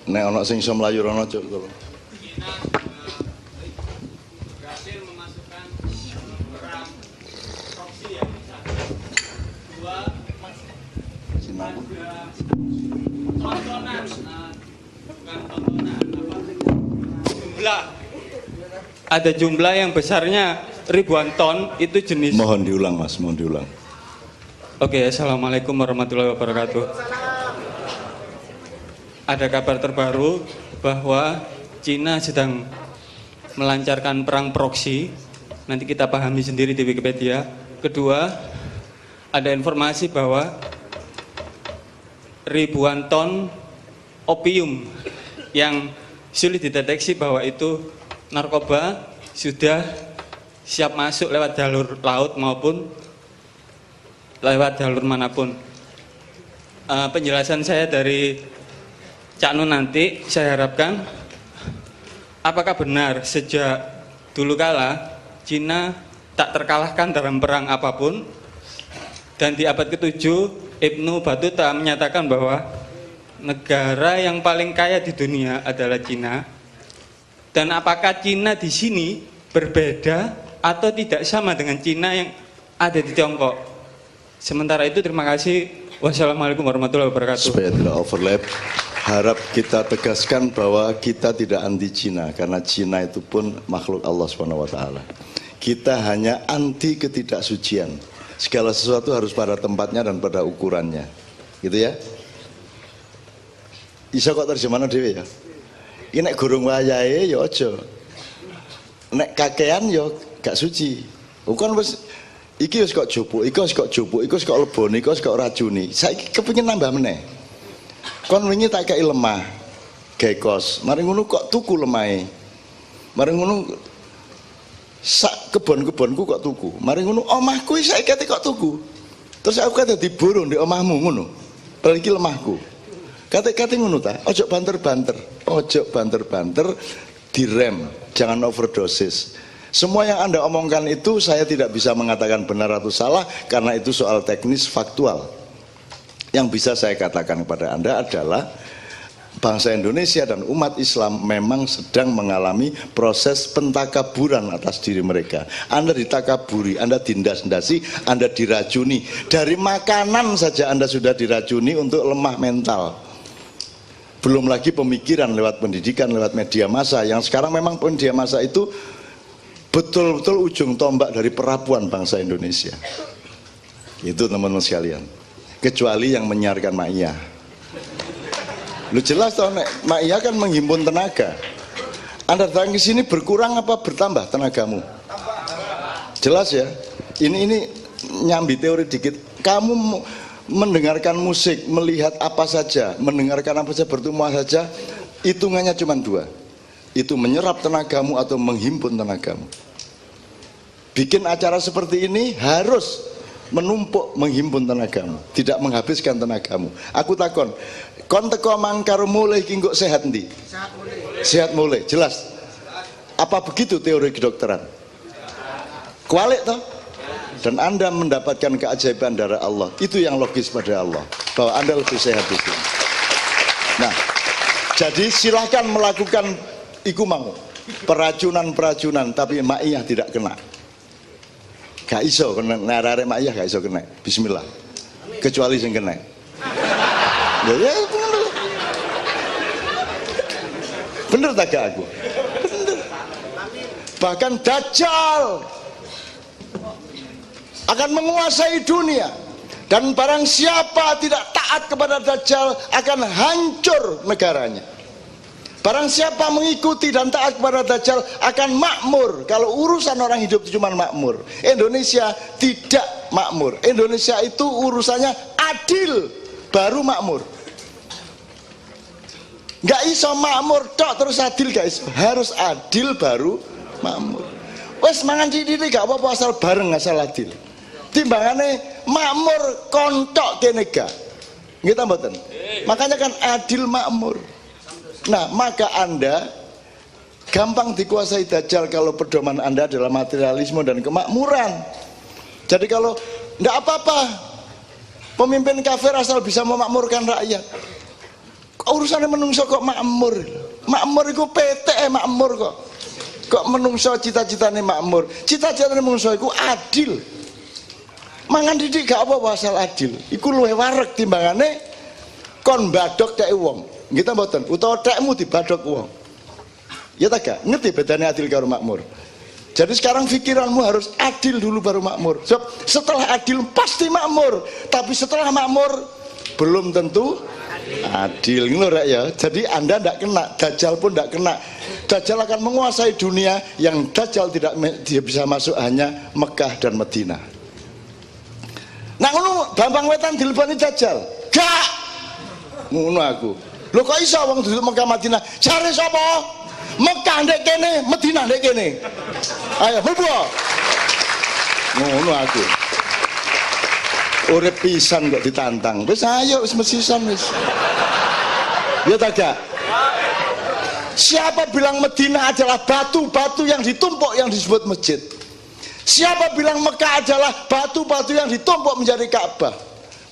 Nek ana sing iso mlayu rono ojo to. Ada jumlah yang besarnya ribuan ton, itu jenis. Mohon diulang Mas, mohon diulang. Oke, assalamualaikum warahmatullahi wabarakatuh. Ada kabar terbaru bahwa Cina sedang melancarkan perang proksi. Nanti kita pahami sendiri di Wikipedia. Kedua, ada informasi bahwa ribuan ton opium yang sulit dideteksi bahwa itu narkoba sudah siap masuk lewat jalur laut maupun lewat jalur manapun. Penjelasan saya dari Cak Nun nanti, saya harapkan apakah benar sejak dulu kala Cina tak terkalahkan dalam perang apapun, dan di abad ke-7 Ibnu Battuta menyatakan bahwa negara yang paling kaya di dunia adalah Cina. Dan apakah Cina di sini berbeda atau tidak sama dengan Cina yang ada di Tiongkok? Sementara itu terima kasih. Wassalamualaikum warahmatullahi wabarakatuh. Supaya tidak overlap, harap kita tegaskan bahwa kita tidak anti Cina, karena Cina itu pun makhluk Allah SWT. Kita hanya anti ketidaksucian. Segala sesuatu harus pada tempatnya dan pada ukurannya, gitu ya. Isa kok terjemahnya dewe ya. Ini nek gurung wayahe ya aja. Nek kakean ya gak suci. Bukan wis iki wis kok jupuk, iki wis kok jupuk, iki wis kok leboni, iki wis kok racuni. Saiki kepengin nambah meneh. Kon wingi tak kei lemah. Gawe kos. Mari ngono kok tuku lemahe. Mari ngono sak kebon-kebonku kok tuku. Mari ngono omahku saiki kok tuku. Terus aku kate diburu ndek omahmu ngono. Padahal iki lemahku. Kate-kate ngono ta, ojo banter-banter, ojo banter-banter, direm, jangan overdosis. Semua yang Anda omongkan itu saya tidak bisa mengatakan benar atau salah, karena itu soal teknis faktual. Yang bisa saya katakan kepada Anda adalah bangsa Indonesia dan umat Islam memang sedang mengalami proses pentakaburan atas diri mereka. Anda ditakaburi, Anda dindas-ndasi, Anda diracuni. Dari makanan saja Anda sudah diracuni untuk lemah mental. Belum lagi pemikiran lewat pendidikan, lewat media massa, yang sekarang memang media massa itu betul-betul ujung tombak dari perapuan bangsa Indonesia. Itu teman-teman sekalian. Kecuali yang menyiarkan Ma'iyah. Lu jelas toh, Ma'iyah kan menghimpun tenaga. Anda datang ke sini berkurang apa bertambah tenagamu? Jelas ya. Ini nyambi teori dikit. Kamu mendengarkan musik, melihat apa saja, mendengarkan apa saja, bertumbuh saja, hitungannya cuma dua. Itu menyerap tenagamu atau menghimpun tenagamu. Bikin acara seperti ini harus menumpuk menghimpun tenagamu, tidak menghabiskan tenagamu. Aku takon, kon teko mangkar mulai kinggo sehat ndi? Sehat mulai, jelas. Apa begitu teori kedokteran? Kualik toh? Dan Anda mendapatkan keajaiban dari Allah. Itu yang logis pada Allah, bahwa Anda lebih sehat di sini. Nah, jadi silahkan melakukan iku mau peracunan-peracunan, tapi Ma'iyah tidak kena. Gak iso kena, narare Ma'iyah gak iso kena. Bismillah. Kecuali yang kena. Ya bener. Bener tak gak aku? Bener. Bahkan Dajjal akan menguasai dunia, dan barang siapa tidak taat kepada Dajjal akan hancur negaranya. Barang siapa mengikuti dan taat kepada Dajjal akan makmur. Kalau urusan orang hidup itu cuma makmur. Indonesia tidak makmur. Indonesia itu urusannya adil baru makmur. Nggak iso makmur tok terus adil, guys. Harus adil baru makmur. Wes mangan cilik gak apa-apa asal bareng, asal adil. Timbangane makmur kontok kene gak. Nggih ta mboten? Makanya kan adil makmur. Nah, maka Anda gampang dikuasai Dajjal kalau pedoman Anda adalah materialisme dan kemakmuran. Jadi kalau ndak apa-apa, pemimpin kafir asal bisa memakmurkan rakyat. Urusannya menungso kok makmur. Makmur itu PT makmur kok. Kok menungso cita-citane makmur. Cita-citane menungso itu adil. Mangan didik gak apa-apa asal adil. Iku luwih wareg timbangane kon badhok tek wong. Nggih ta mboten? Utawa tekmu dibadhok wong. Ya tak gak? Ngerti bedanya adil karo makmur. Jadi sekarang pikiranmu harus adil dulu baru makmur. Sebab setelah adil pasti makmur. Tapi setelah makmur belum tentu adil. Ngono rek ya. Jadi Anda tidak kena, Dajjal pun tidak kena. Dajjal akan menguasai dunia, yang Dajjal tidak dia bisa masuk hanya Mekah dan Madinah. Nah ngono Bambang Wetan dilebani Dajjal. Gak. Ngono aku. Lho kok iso wong duduk Mekah Madinah? Jare sapa? Mekah ndek kene, Madinah ndek kene. Ayo mlebu. Ngono aku. Urip pisan kok ditantang. Wis ayo wis mesisan wis. Ya tak gak? Siapa bilang Madinah adalah batu-batu yang ditumpuk yang disebut masjid? Siapa bilang Mekah adalah batu-batu yang ditumpuk menjadi Ka'bah?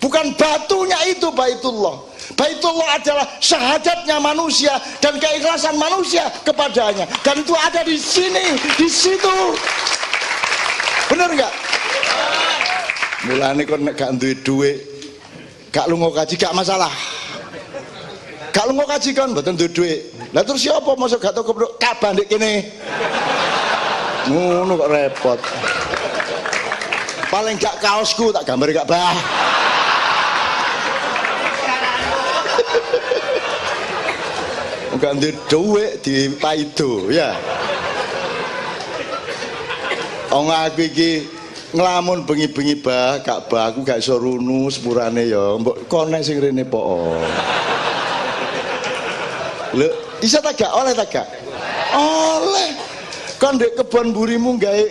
Bukan batunya itu Baitullah. Baitullah adalah syahadatnya manusia dan keikhlasan manusia kepadanya. Dan itu ada di sini, di situ. Bener nggak? Mulane kon nek gak duwe dhuwit, gak lunga kaji gak masalah. Gak lunga kaji kon mboten duwe dhuwit. Lah terus siapa mosok gak tau keprok Ka'bah ndek kene. Ngono kok repot. Paling gak kaosku tak gambar Ka'bah. Gak duwe dhuwit dipaido ya. Wong aku iki ngelamun bengi-bengi bah Ka'bah aku gak iso runu sepurane ya. Mbok konek sing rene po. Lho, bisa tak gak? Oleh tak gak? Oleh. Kon ndek kebon mburimu gawe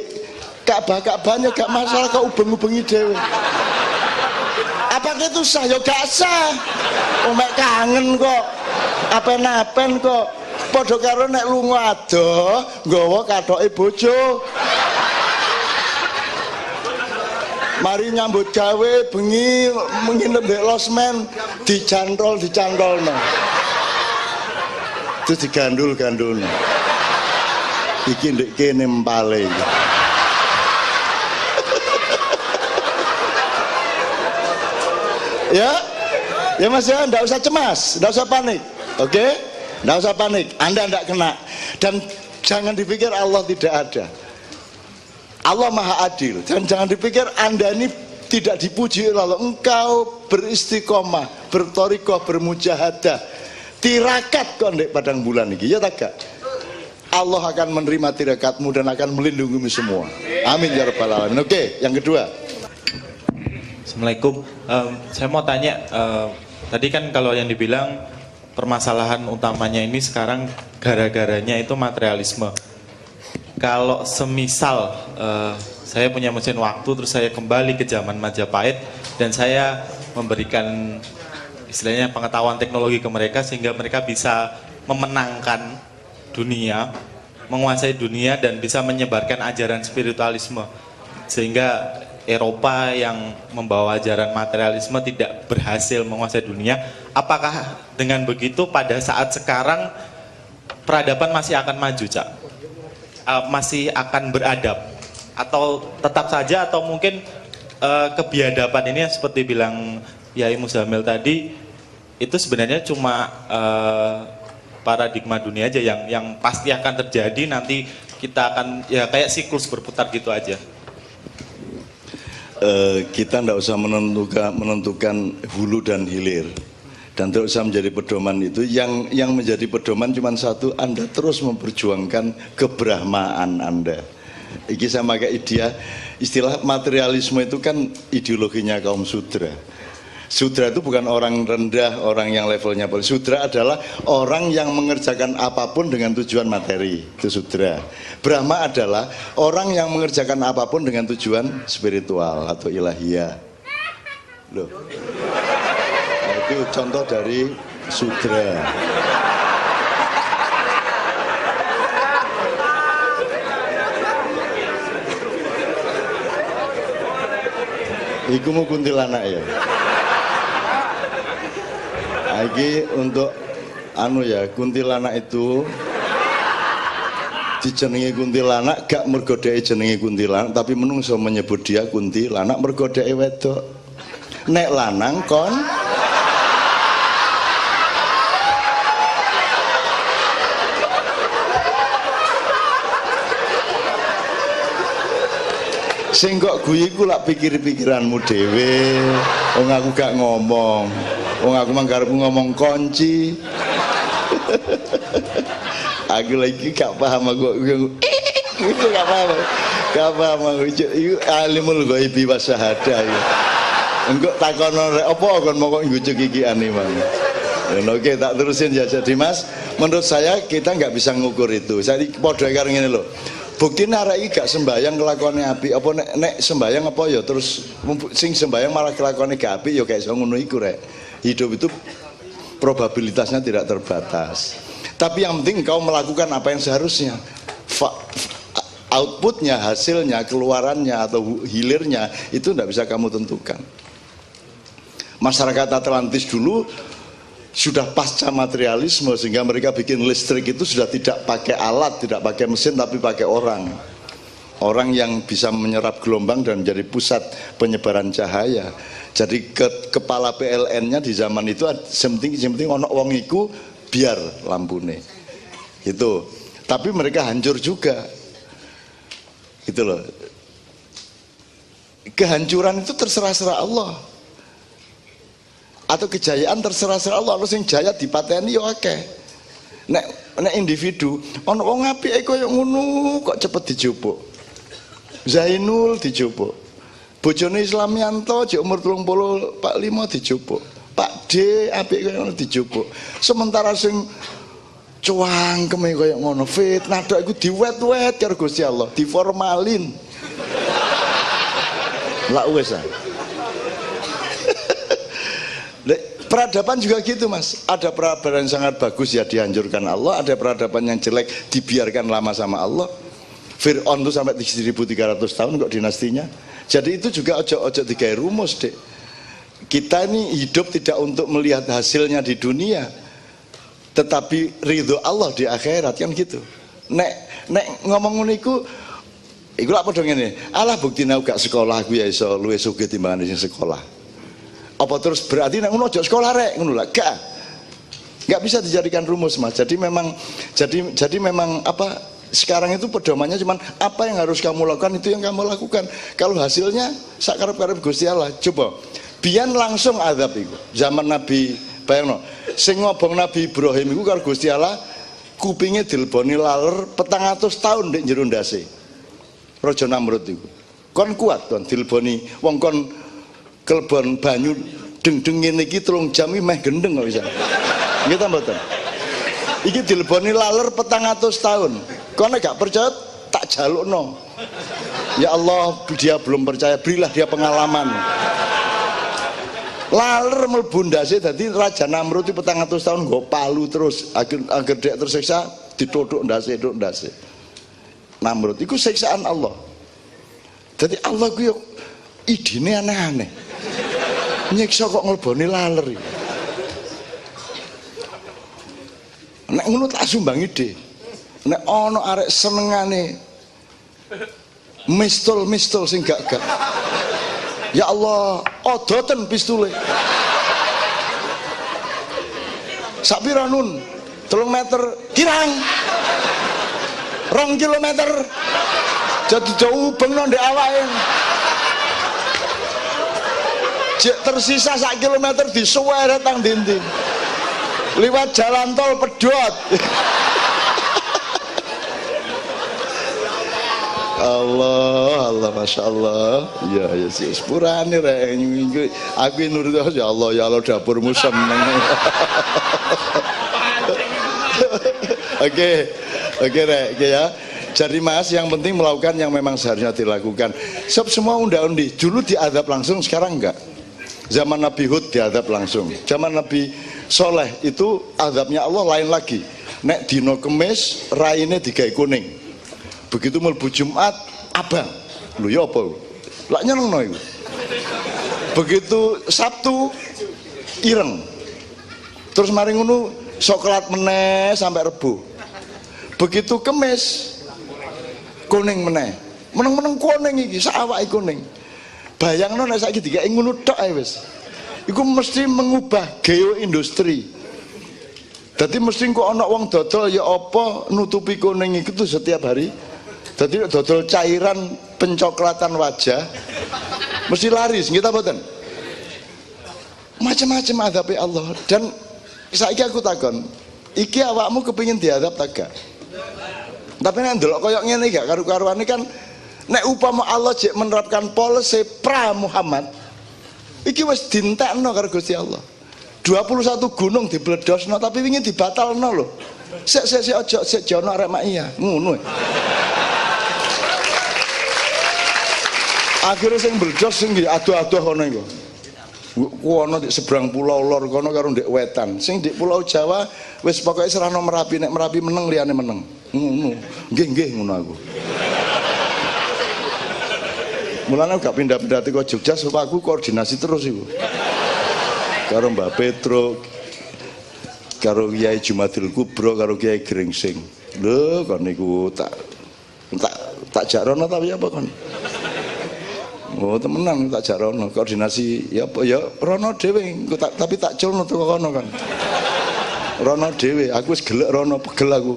Ka'bah-Ka'bahnya gak masalah kok ubeng-ubengi dhewe. Apa itu sah? Ya gak sah. Mek kangen kok. Apen-apen kok. Padha karo nek lunga adoh nggawa kathoke bojo. Mari nyambut gawe bengi nginep ndek losmen dicantolno. Terus digandul-gandulno. Iki ndek kene empale. Ya. Ya Mas ya, enggak usah cemas, enggak usah panik. Oke? Enggak usah panik. Anda enggak kena. Dan jangan dipikir Allah tidak ada. Allah Maha Adil. Dan jangan dipikir Anda ini tidak dipuji oleh Allah. Engkau beristiqomah, bertorikoh, bermujahadah, tirakat kok ndek padang bulan ini. Ya tak gak? Allah akan menerima tirakatmu dan akan melindungimu semua. Amin ya rabbal alamin. Oke, yang kedua. Assalamualaikum. Saya mau tanya, tadi kan kalau yang dibilang permasalahan utamanya ini sekarang gara-garanya itu materialisme. Kalau semisal saya punya mesin waktu terus saya kembali ke zaman Majapahit dan saya memberikan istilahnya pengetahuan teknologi ke mereka sehingga mereka bisa memenangkan dunia, menguasai dunia dan bisa menyebarkan ajaran spiritualisme sehingga Eropa yang membawa ajaran materialisme tidak berhasil menguasai dunia. Apakah dengan begitu pada saat sekarang peradaban masih akan maju, Cak? Masih akan beradab? Atau tetap saja atau mungkin kebiadaban ini seperti bilang Yai Muzamil tadi itu sebenarnya cuma paradigma dunia aja yang pasti akan terjadi, nanti kita akan ya kayak siklus berputar gitu aja. Kita tidak usah menentukan hulu dan hilir dan tidak usah menjadi pedoman itu. Yang menjadi pedoman cuma satu, Anda terus memperjuangkan keberahmaan Anda. Ini sama kayak istilah materialisme itu kan ideologinya kaum sudra. Sudra itu bukan orang rendah, orang yang levelnya paling. Sudra adalah orang yang mengerjakan apapun dengan tujuan materi. Itu sudra. Brahma adalah orang yang mengerjakan apapun dengan tujuan spiritual atau ilahiyah. Loh. Nah, itu contoh dari sudra. Iku mau kuntilanak ya. Lagi untuk anu ya, kuntilanak itu dijenengi kuntilanak gak mergo dhek jenenge kuntilanak, tapi menungso menyebut dia kuntilanak mergo dhek wedok. Nek lanang kon sing kok guyu iku lak pikir-pikiranmu dhewe. Wong aku gak ngomong. Wong aku manggarepku ngomong kunci. Aku lagi gak paham aku itu gak paham aku itu alimul ghaibi wa syahadah ya. Engko takono rek apa kon mokok ngucuk iki ane mang. Oke, tak terusin ya. Jadi Mas, menurut saya kita nggak bisa ngukur itu. Saya padha karo ngene lho. Buktine arek iki gak sembayang kelakuane apik apa nek sembayang apa ya terus sing sembayang malah kelakuane gak apik ya kayak iso ngono iku rek. Hidup itu probabilitasnya tidak terbatas. Tapi yang penting kau melakukan apa yang seharusnya. Outputnya, hasilnya, keluarannya atau hilirnya itu tidak bisa kamu tentukan. Masyarakat Atlantis dulu sudah pasca materialisme sehingga mereka bikin listrik itu sudah tidak pakai alat, tidak pakai mesin tapi pakai orang. Orang yang bisa menyerap gelombang dan menjadi pusat penyebaran cahaya. Jadi kepala PLN-nya di zaman itu penting ono wong iku biar lampune itu, tapi mereka hancur juga gitu loh. Kehancuran itu terserah-serah Allah atau kejayaan terserah-serah Allah. Lu sing jaya dipateni yo akeh. Nek individu ono wong apike koyo ngono kok cepet dijupuk. Zainul dijupuk, bojone Islamianto jek umur 35 dijupuk, Pak D apik koyo ngono dijupuk. Sementara sing cuangkeme koyo ngono fitnah tok iku diwet-wet karo Gusti Allah, diformalin. Lah wis ah. Peradaban juga gitu Mas. Ada peradaban yang sangat bagus ya dihancurkan Allah, ada peradaban yang jelek dibiarkan lama sama Allah. Fir'aun itu sampai 1300 tahun kok dinastinya. Jadi itu juga ojo-ojo digawe rumus dek. Kita ini hidup tidak untuk melihat hasilnya di dunia, tetapi ridho Allah di akhirat kan gitu. Nek ngomong ngono iku lak padha ngene. Alah buktine aku gak sekolah aku ya iso luwih sugih timbangane sing sekolah. Apa terus berarti nek ngono aja sekolah rek ngono lah. Gak bisa dijadikan rumus Mas. Jadi memang apa sekarang itu pedomannya cuman apa yang harus kamu lakukan itu yang kamu lakukan. Kalau hasilnya sakarep-karep Gusti Allah. Coba biyen langsung azab iku. Zaman Nabi bayangno sing ngobong Nabi Ibrahim iku karo Gusti Allah kupinge dileboni laler 400 tahun ndek njero ndase. Raja Namrud iku. Kon kuat kon dileboni wong kon kelebon banyu deng-deng ngene iki 3 jam iki meh gendeng kok bisa. Nggih ta mboten? Iki dileboni laler 400 tahun. Kowe gak percaya tak jalukno. Ya Allah, dia belum percaya, berilah dia pengalaman. Laler mlebu ndase dadi Raja Namrud iki 400 tahun nggo palu terus agar dia tersiksa ditodok ndase. Namrud iku siksaan Allah. Jadi Allah ku yo idine aneh-aneh. Nyiksa kok ngleboni laler iki. Nek ngono tak sumbang ide. Nek ana arek senengane mistul sing gak. Ya Allah, odoten pistule. Sak pira nun? 3 meter kirang. 2 kilometer. Jadi jauh bengno ndek awake. Jek tersisa 1 kilometer disuweret tang dinding. Liwat jalan tol pedot. Allah, Masya Allah. Ya sih, sepurane rek. Aku nurut ya Allah dapurmu seneng. Oke rek ya. Jadi Mas, yang penting melakukan yang memang seharusnya dilakukan. Semua unda-undi dulu diadab langsung, sekarang enggak. Zaman Nabi Hud diadab langsung. Zaman Nabi Soleh itu adabnya Allah lain lagi. Nek dino kemis raine digawe kuning. Begitu mlebu Jumat abang. Lho ya apa? Lak nyenengno iku. Begitu Sabtu ireng. Terus mari ngono coklat meneh sampai Rebo. Begitu Kemis kuning meneh. Meneng-meneng kuning iki, sak awake kuning. Bayangno nek saiki dikek ngono tok ae wis. Iku mesti mengubah geoindustri. Dadi mesti kok ana wong dodol ya apa nutupi kuning itu setiap hari. Dadi dodol cairan pencoklatan wajah mesti laris, kita boten. Macam-macam adabe Allah. Dan saiki aku takon, iki awakmu kepingin diadab tak gak? Tapi nek ndelok koyo ngene gak karu-karuane kan nek upama Allah jek menerapkan polisi pra Muhammad iki wis dintekno karo Gusti Allah. 21 gunung dibledosno tapi wingi dibatalno lho. Sik aja sik jono arek mak iya, ngono. Akhirnya sing bledos sing adoh-adoh kono iku. Kono di seberang pulau lor kono karo ndek wetan. Sing di pulau Jawa wis pokoke serano Merapi, nek Merapi meneng liyane meneng. Ngono. Nggih ngono aku. Mulane gak pindah-pindah teko Jogja supaya aku koordinasi terus iku. Karo Mbak Petro, karo Kiai Jumadil Kubro, karo Kiai Gringsing. Lho kon niku tak jarono tapi apa kon? Oh temenan tak jarono koordinasi ya apa ya rono dhewe tapi tak culno teko kono kan. Rono dhewe, aku wis gelek rono pegel aku.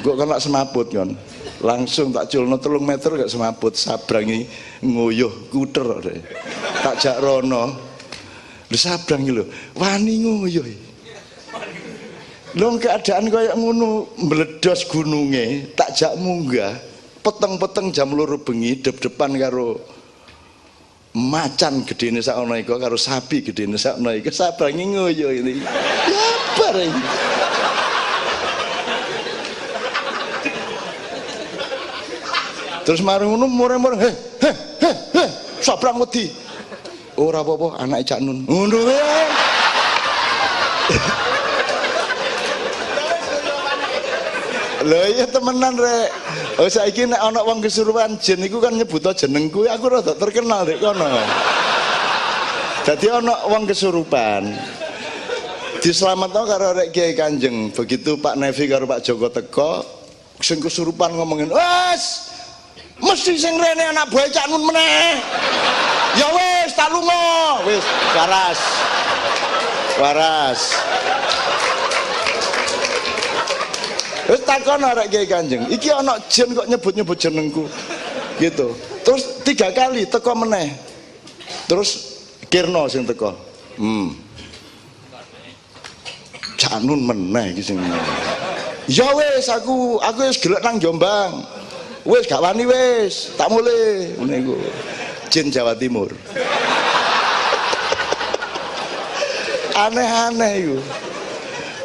Kok kena semaput kan. Langsung tak culno 3 meter gak semaput sabrangi nguyuh kuter deh. Tak jak rono. Lho sabrang iki lho, wani nguyuh. Lho keadaan kaya ngono mbledos gununge, tak jak munggah, peteng-peteng jam 2 bengi dep-depan karo macan gedene sak ana iku karo sapi gedene sak ana iku sabrangi nguyuh ini. Ya bar iki. Terus marung ngono mureng-mureng, sabrang wedi. Ora apa-apa anake Cak Nun. Ngono wae. Lho iya temenan rek. Oh saiki nek ana wong kesurupan jin iku kan nyebuto jenengku, aku rada terkenal rek kono. Dadi ana wong kesurupan. Diselametno karo rek Kiai Kanjeng. Begitu Pak Nevi karo Pak Joko teko, sing kesurupan ngomongin, "Wes, mesti sing rene anak buah Cak Nun meneh." Ya wis tak lunga, wis waras. Wis takon arek Kiai Kanjeng, iki ana jin kok nyebut-nyebut jenengku. Gitu. Terus 3 kali teko meneh. Terus kirno sing teko. Cak Nun meneh iki sing. Ya wis aku wis gelek nang Jombang. Wis gak wani wis, tak mulih ngene iku. Jin Jawa Timur. Aneh-aneh itu.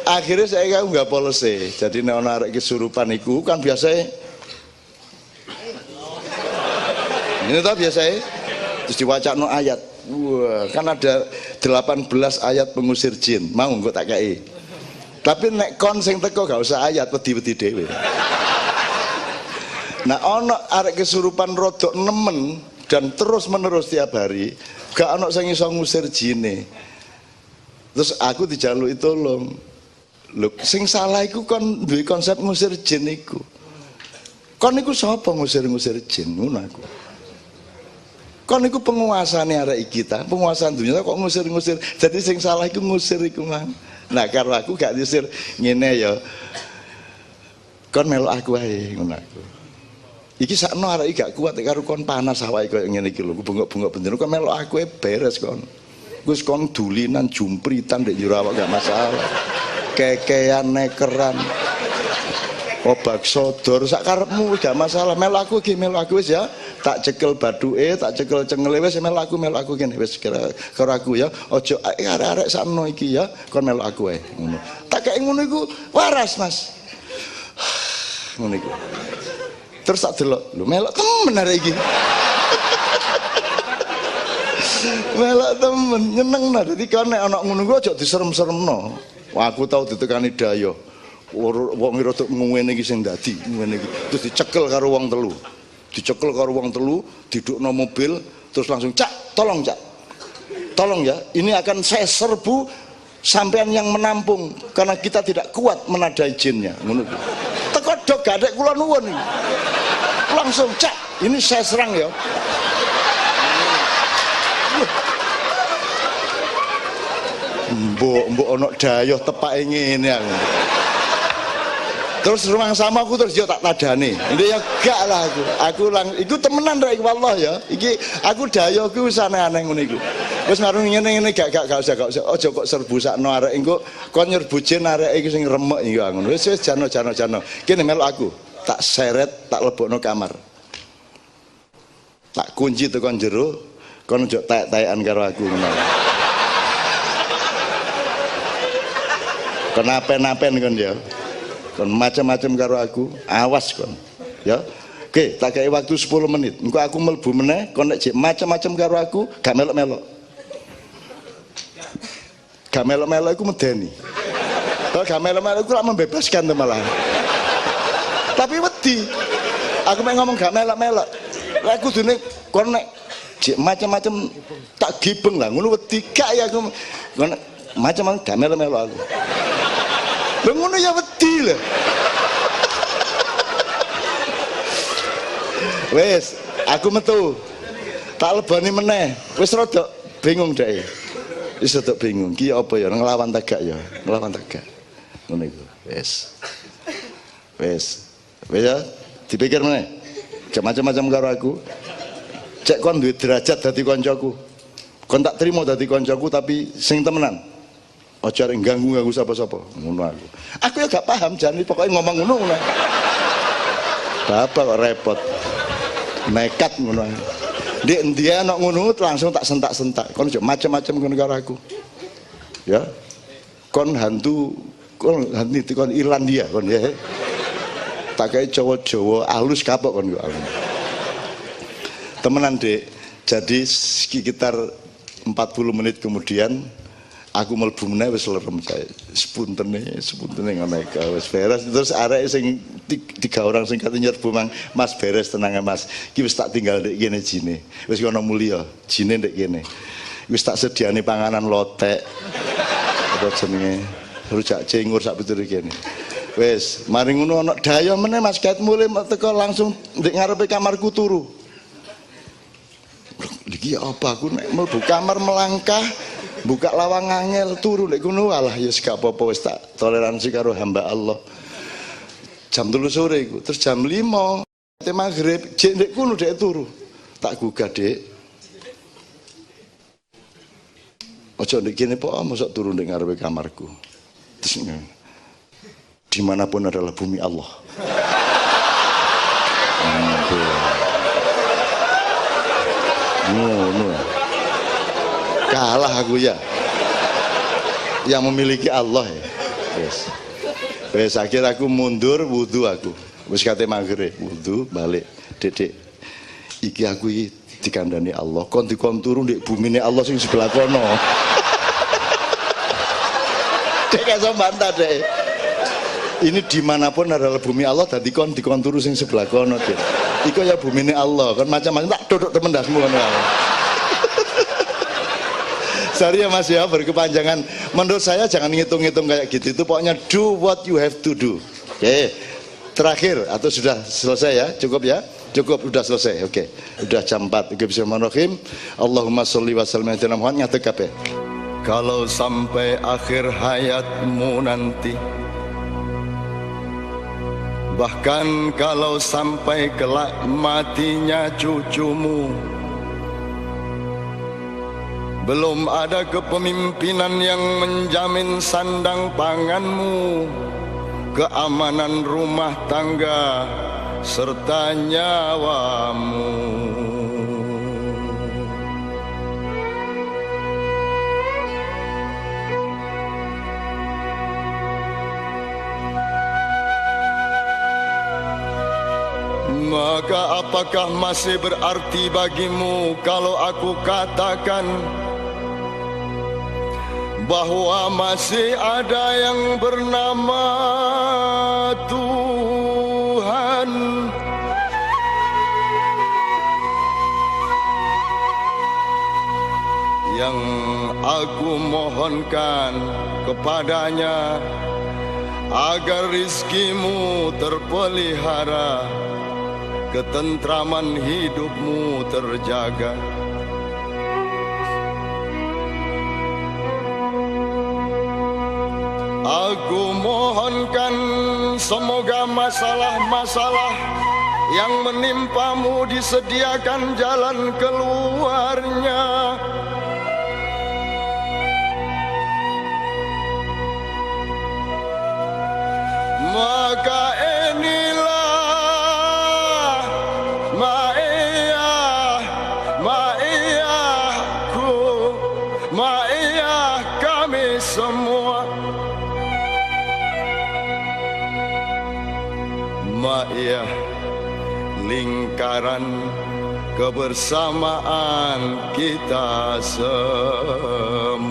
Akhirnya saya kan nggak polisi. Jadi nek ana arek kesurupan iku kan biasa. Ini tau biasa. Terus diwacakno ayat. Wah, kan ada 18 ayat pengusir jin. Mau engko tak kei. Tapi nek kon sing teko gak usah ayat, wedi-wedi dhewe. Nah ana arek kesurupan rodok nemen dan terus menerus tiap hari gak ana sing iso ngusir jine. Terus aku dijaluki tolong. Lho sing salah iku kon duwe konsep ngusir jin iku. Kon niku sapa ngusir-ngusir jin ngono aku. Kon niku penguasane arek kita, penguasa dunia kok ngusir-ngusir. Jadi sing salah iku ngusir iku mang. Nah karo aku gak diusir ngene ya. Kon melok aku ae ngono aku. Iki sakno arek gak kuat karo kon panas awake koyo ngene iki lho, bengok-bengok bendino kon melok aku beres kon. Wis kon dulinan jumpritan ndek jero awak gak masalah. Kekean nekeran. Obak sodor sak karepmu gak masalah. Melok aku iki melok aku wis ya. Tak cekel baduke, tak cekel cengele wis melok aku kene wis karo aku ya. Aja arek-arek sakno iki ya, kon melok aku ae ngono. Tak kek ngono iku waras, Mas. Ngono iku. Terus tak delok, lho melok temen arek iki. Melok temen, nyeneng nah. Dadi kan nek ana ngono ku aja diserem-seremno. Wah, aku tau ditekani dayo. Wong rada ngene iki sing dadi, ngene iki. Terus dicekel karo wong telu. Dicekel karo wong telu, didukno mobil, terus langsung, "Cak, tolong Cak. Tolong ya, ini akan saya serbu sampean yang menampung karena kita tidak kuat menadai jinnya." Ngono. Teko dok gak ada kula nuwun iki. langsung cak, ini saya serang ya. Mbok ono dayoh tepake ngene aku. Terus rumah sama aku terus yo tak tadani. Ini ya gak lah aku iku temenan rek wallah ya. Iki aku dayoh ku wis aneh-aneh ngono iku. Wis ngarung ngene gak usah. Aja kok serbu sakno arek engko kon nyerbu jin arek iki sing remek iki ngono. Wis jano. Kene melok aku. Tak seret, tak lebokno kamar. Tak kunci tekan jero, kon ojo tek-tekan karo aku ngono. Kenapen-napen kon ya. Kon macam-macam karo aku, awas kon. Ya. Oke, tak kei waktu 10 menit. Engko aku mlebu meneh, kon nek macam-macam karo aku, gak melok-melok. Gak melok-melok iku medeni. Kalau gak melok-melok iku lak membebaskan to malah. Tapi wedi. Aku mek ngomong gak melok-melok. Lah kudune kon nek macam-macam tak gibeng lah ngono wedi gak ya aku. Kon macam-macam gak melok-melok aku. Lha ngono ya wedi lho. Wes, aku metu. Tak lebani meneh. Wis rada bingung dhek. Wis rada bingung. Ki apa ya nglawan tegak ya? Nglawan tegak. Ngono iku. Wes. Ya, dipikir meneh. Macam-macam karo aku. Cek kon duwe derajat dadi kancaku. Kon tak trimo dadi kancaku tapi sing temenan. Aja arek ganggu sapa-sapa. Ngono aku. Aku ya gak paham jan pokoke ngomong ngono. Bapak kok repot. Nekat ngono. Ndek endi ana ngono langsung tak sentak-sentak. Kon aja macam-macam ngono karo aku. Ya. Kon hantu kon Irlandia kon ya. Tak kayak Jawa halus kapok kon kok. Temenan Dek. Jadi sekitar 40 menit kemudian aku mlebu meneh wis lerem saya. Sepuntene ngono iku wis beres. Terus arek sing 3 orang sing kate nyerbu mang, Mas beres tenang Mas. Iki wis tak tinggal ndek kene jine. Wis kono mulya, jine ndek kene. Wis tak sediani panganan lotek. Apa jenenge? Rujak cengur sak pitur kene. Wis, mari ngono ana daya meneh Mas Ket mulai teko langsung ndek ngarepe kamarku turu. Iki apa aku nek mlebu kamar melangkah buka lawang angel turu nek ngono alah ya gak apa-apa wis tak toleransi karo hamba Allah. Jam 3 sore iku, terus jam 5 maghrib jek ndek kono dek turu. Tak gugah Dek. Ojo ndek kene po mosok turu ndek ngarepe kamarku. Terus dimanapun adalah bumi Allah. No. Kalah aku ya. Yang memiliki Allah ya. Wes akhir aku mundur wudu aku. Wis kate maghrib wudu balik. Dek. Iki aku iki dikandani Allah. Kon dikon turu ndek bumine Allah sing sebelah kono. Dek iso bantah Dek. Ini dimanapun adalah bumi Allah tadi kon dikon turu sing sebelah kono Dek. Iku ya bumine Allah kan macam-macam tak duduk temendasmu ngono. Sorry ya Mas ya berkepanjangan. Menurut saya jangan ngitung-ngitung kayak gitu. Itu pokoknya do what you have to do. Oke. Terakhir atau sudah selesai ya? Cukup ya? Cukup sudah selesai. Oke. Udah jam 4. Oke, bismillahirrahmanirrahim. Allahumma sholli wa sallim ala Muhammad ngatek kabeh. Kalau sampai akhir hayatmu nanti, bahkan kalau sampai kelak matinya cucumu, belum ada kepemimpinan yang menjamin sandang panganmu, keamanan rumah tangga, serta nyawamu. Maka apakah masih berarti bagimu kalau aku katakan bahwa masih ada yang bernama Tuhan? Yang aku mohonkan kepadanya agar rizkimu terpelihara, ketentraman hidupmu terjaga. Aku mohonkan semoga masalah-masalah yang menimpamu disediakan jalan keluarnya. Maka inilah ma'iyahku, ma'iyah kami semua. Ma'iyah lingkaran kebersamaan kita semua.